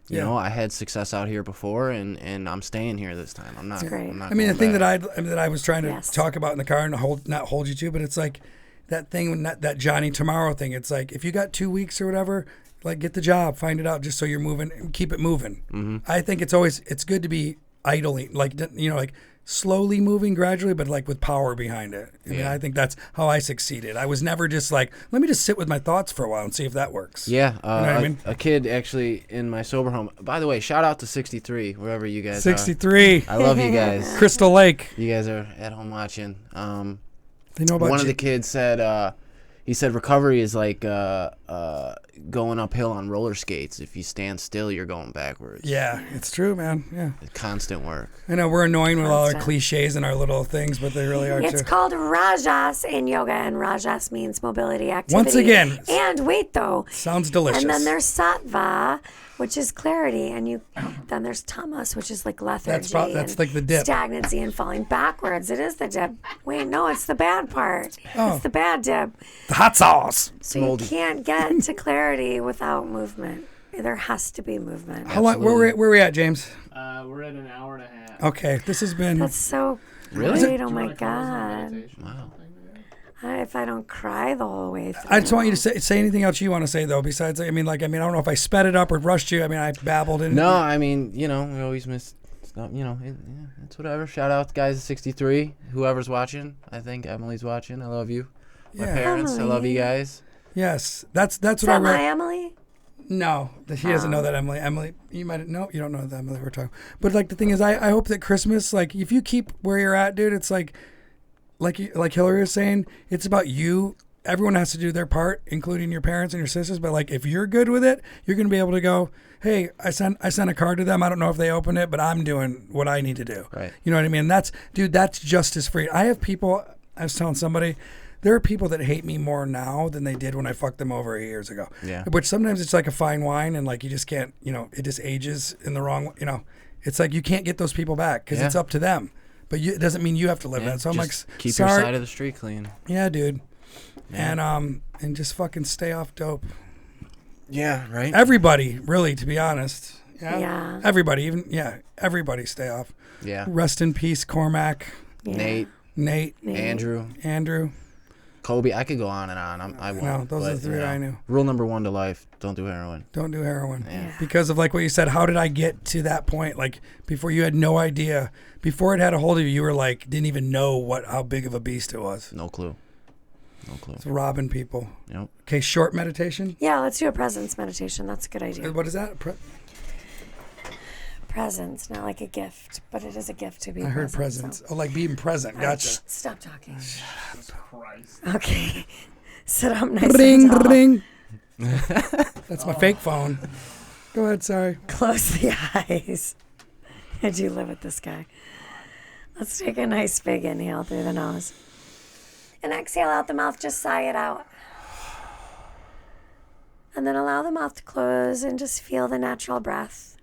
You know, I had success out here before, and I'm staying here this time. I'm not. I mean, the thing that I was trying to talk about in the car and not hold you to, but it's like that thing, that Johnny Tomorrow thing. It's like, if you got 2 weeks or whatever, like, get the job, find it out, just so you're moving, keep it moving. Mm-hmm. I think it's good to be idling, like slowly moving gradually, but like with power behind it. I mean, I think that's how I succeeded. I was never just like, let me just sit with my thoughts for a while and see if that works. Yeah. You know what I mean? A kid actually in my sober home. By the way, shout out to 63, wherever you guys 63. are. I love you guys. Crystal Lake. You guys are at home watching. They know about one of the kids said, he said recovery is like going uphill on roller skates. If you stand still, you're going backwards. Yeah, it's true, man. Yeah. Constant work. I know we're annoying with all our cliches and our little things, but they really are too. It's called Rajas in yoga, and Rajas means mobility activity. Once again. And wait, though. Sounds delicious. And then there's Sattva, which is clarity, and then there's Tamas, which is like lethargy. That's like the dip. Stagnancy and falling backwards. It is the dip. Wait, no, it's the bad part. Oh. It's the bad dip. The hot sauce. So you can't get to clarity without movement. There has to be movement. How long? Where we at, James? We're at an hour and a half. Okay, this has been. That's so Really? Right, oh Do you my wanna close on God. meditation or Wow. something, maybe? If I don't cry the whole way through. I just want you to say anything else you want to say though. Besides, I mean, I don't know if I sped it up or rushed you. I mean, I babbled in. No, I mean, we always miss stuff. It's whatever. Shout out to guys at 63. Whoever's watching, I think Emily's watching. I love you. My Yeah. parents, I love you guys. Yes, that's Is what I that read. my Emily? No, she doesn't know that Emily. Emily, you might no, you don't know that Emily we're talking. But like the thing is, I hope that Christmas, like if you keep where you're at, dude, it's like Hilaire is saying, it's about you. Everyone has to do their part, including your parents and your sisters. But like if you're good with it, you're gonna be able to go, hey, I sent a card to them. I don't know if they opened it, but I'm doing what I need to do. Right. You know what I mean? That's just as free. I have people. I was telling somebody. There are people that hate me more now than they did when I fucked them over 8 years ago. Yeah. Which sometimes it's like a fine wine and like you just can't, it just ages in the wrong, it's like you can't get those people back because it's up to them. But it doesn't mean you have to live that. So I'm like, keep sorry. your side of the street clean. Yeah, dude. Yeah. And just fucking stay off dope. Yeah, right. Everybody, really, to be honest. Yeah. Everybody, everybody stay off. Yeah. Rest in peace, Cormac, Yeah. Nate, Andrew, Kobe. I could go on and on. I won't. No, those are but, the three I knew. Rule number 1 to life: don't do heroin. Don't do heroin. Yeah. Because of like what you said, how did I get to that point? Like before you had no idea. Before it had a hold of you, you were like, didn't even know how big of a beast it was. No clue. It's robbing people. Yep. Okay, short meditation. Yeah, let's do a presence meditation. That's a good idea. What is that? Presence, not like a gift, but it is a gift to be I heard present, presence. so- Oh, like being present. All right, Gotcha. stop talking. Jesus Christ. Okay. Sit up nice Ring, and tall. ring. That's my fake phone. Go ahead, sorry. Close the eyes. I do live with this guy. Let's take a nice big inhale through the nose. And exhale out the mouth, just sigh it out. And then allow the mouth to close and just feel the natural breath.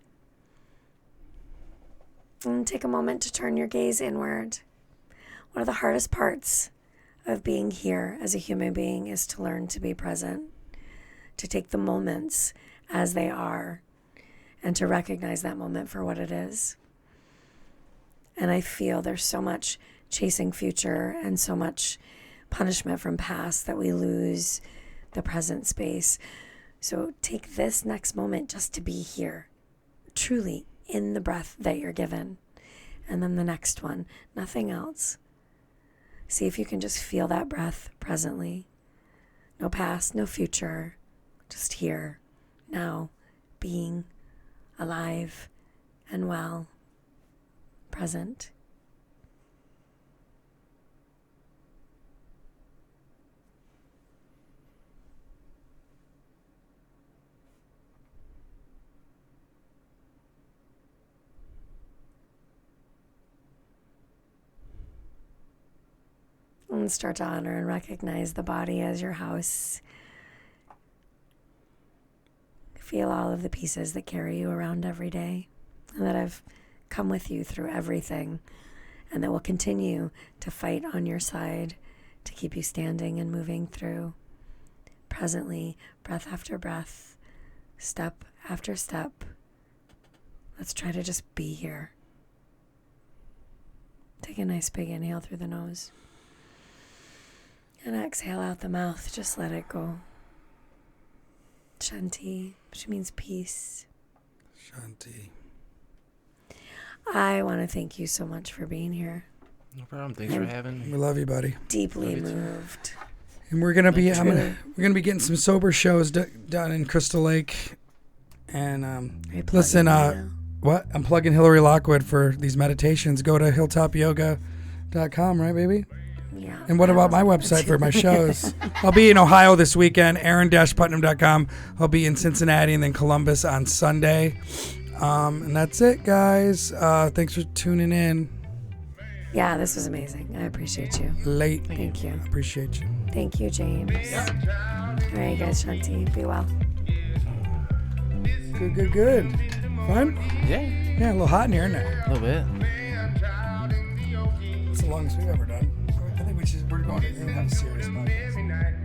And take a moment to turn your gaze inward. One of the hardest parts of being here as a human being is to learn to be present, to take the moments as they are, and to recognize that moment for what it is. And I feel there's so much chasing future and so much punishment from past that we lose the present space. So take this next moment just to be here, truly in the breath that you're given. And then the next one, nothing else. See if you can just feel that breath presently. No past, no future, just here, now, being alive and well, present. And start to honor and recognize the body as your house. Feel all of the pieces that carry you around every day and that have come with you through everything and that will continue to fight on your side to keep you standing and moving through. Presently, breath after breath, step after step. Let's try to just be here. Take a nice big inhale through the nose. And exhale out the mouth. Just let it go. Shanti, which means peace. Shanti. I want to thank you so much for being here. No problem. Thanks for having We me. love you, buddy. Deeply moved. And we're gonna be Truly. we're gonna be getting some sober shows done in Crystal Lake. And Are you listen, plugging me now? what? I'm plugging Hillary Lockwood for these meditations. Go to hilltopyoga.com, right, baby? Yeah. And what about my website for my shows? I'll be in Ohio this weekend, aaron-putnam.com. I'll be in Cincinnati and then Columbus on Sunday. And that's it, guys. Thanks for tuning in. Yeah, this was amazing. I appreciate you. Late. Thank you. Appreciate you. Thank you, James. All right, guys, Shanti, be well. Good. Fun? Yeah, Yeah, a little hot in here, isn't it? a little bit. It's the longest we've ever done. I think we're going to have a serious podcast.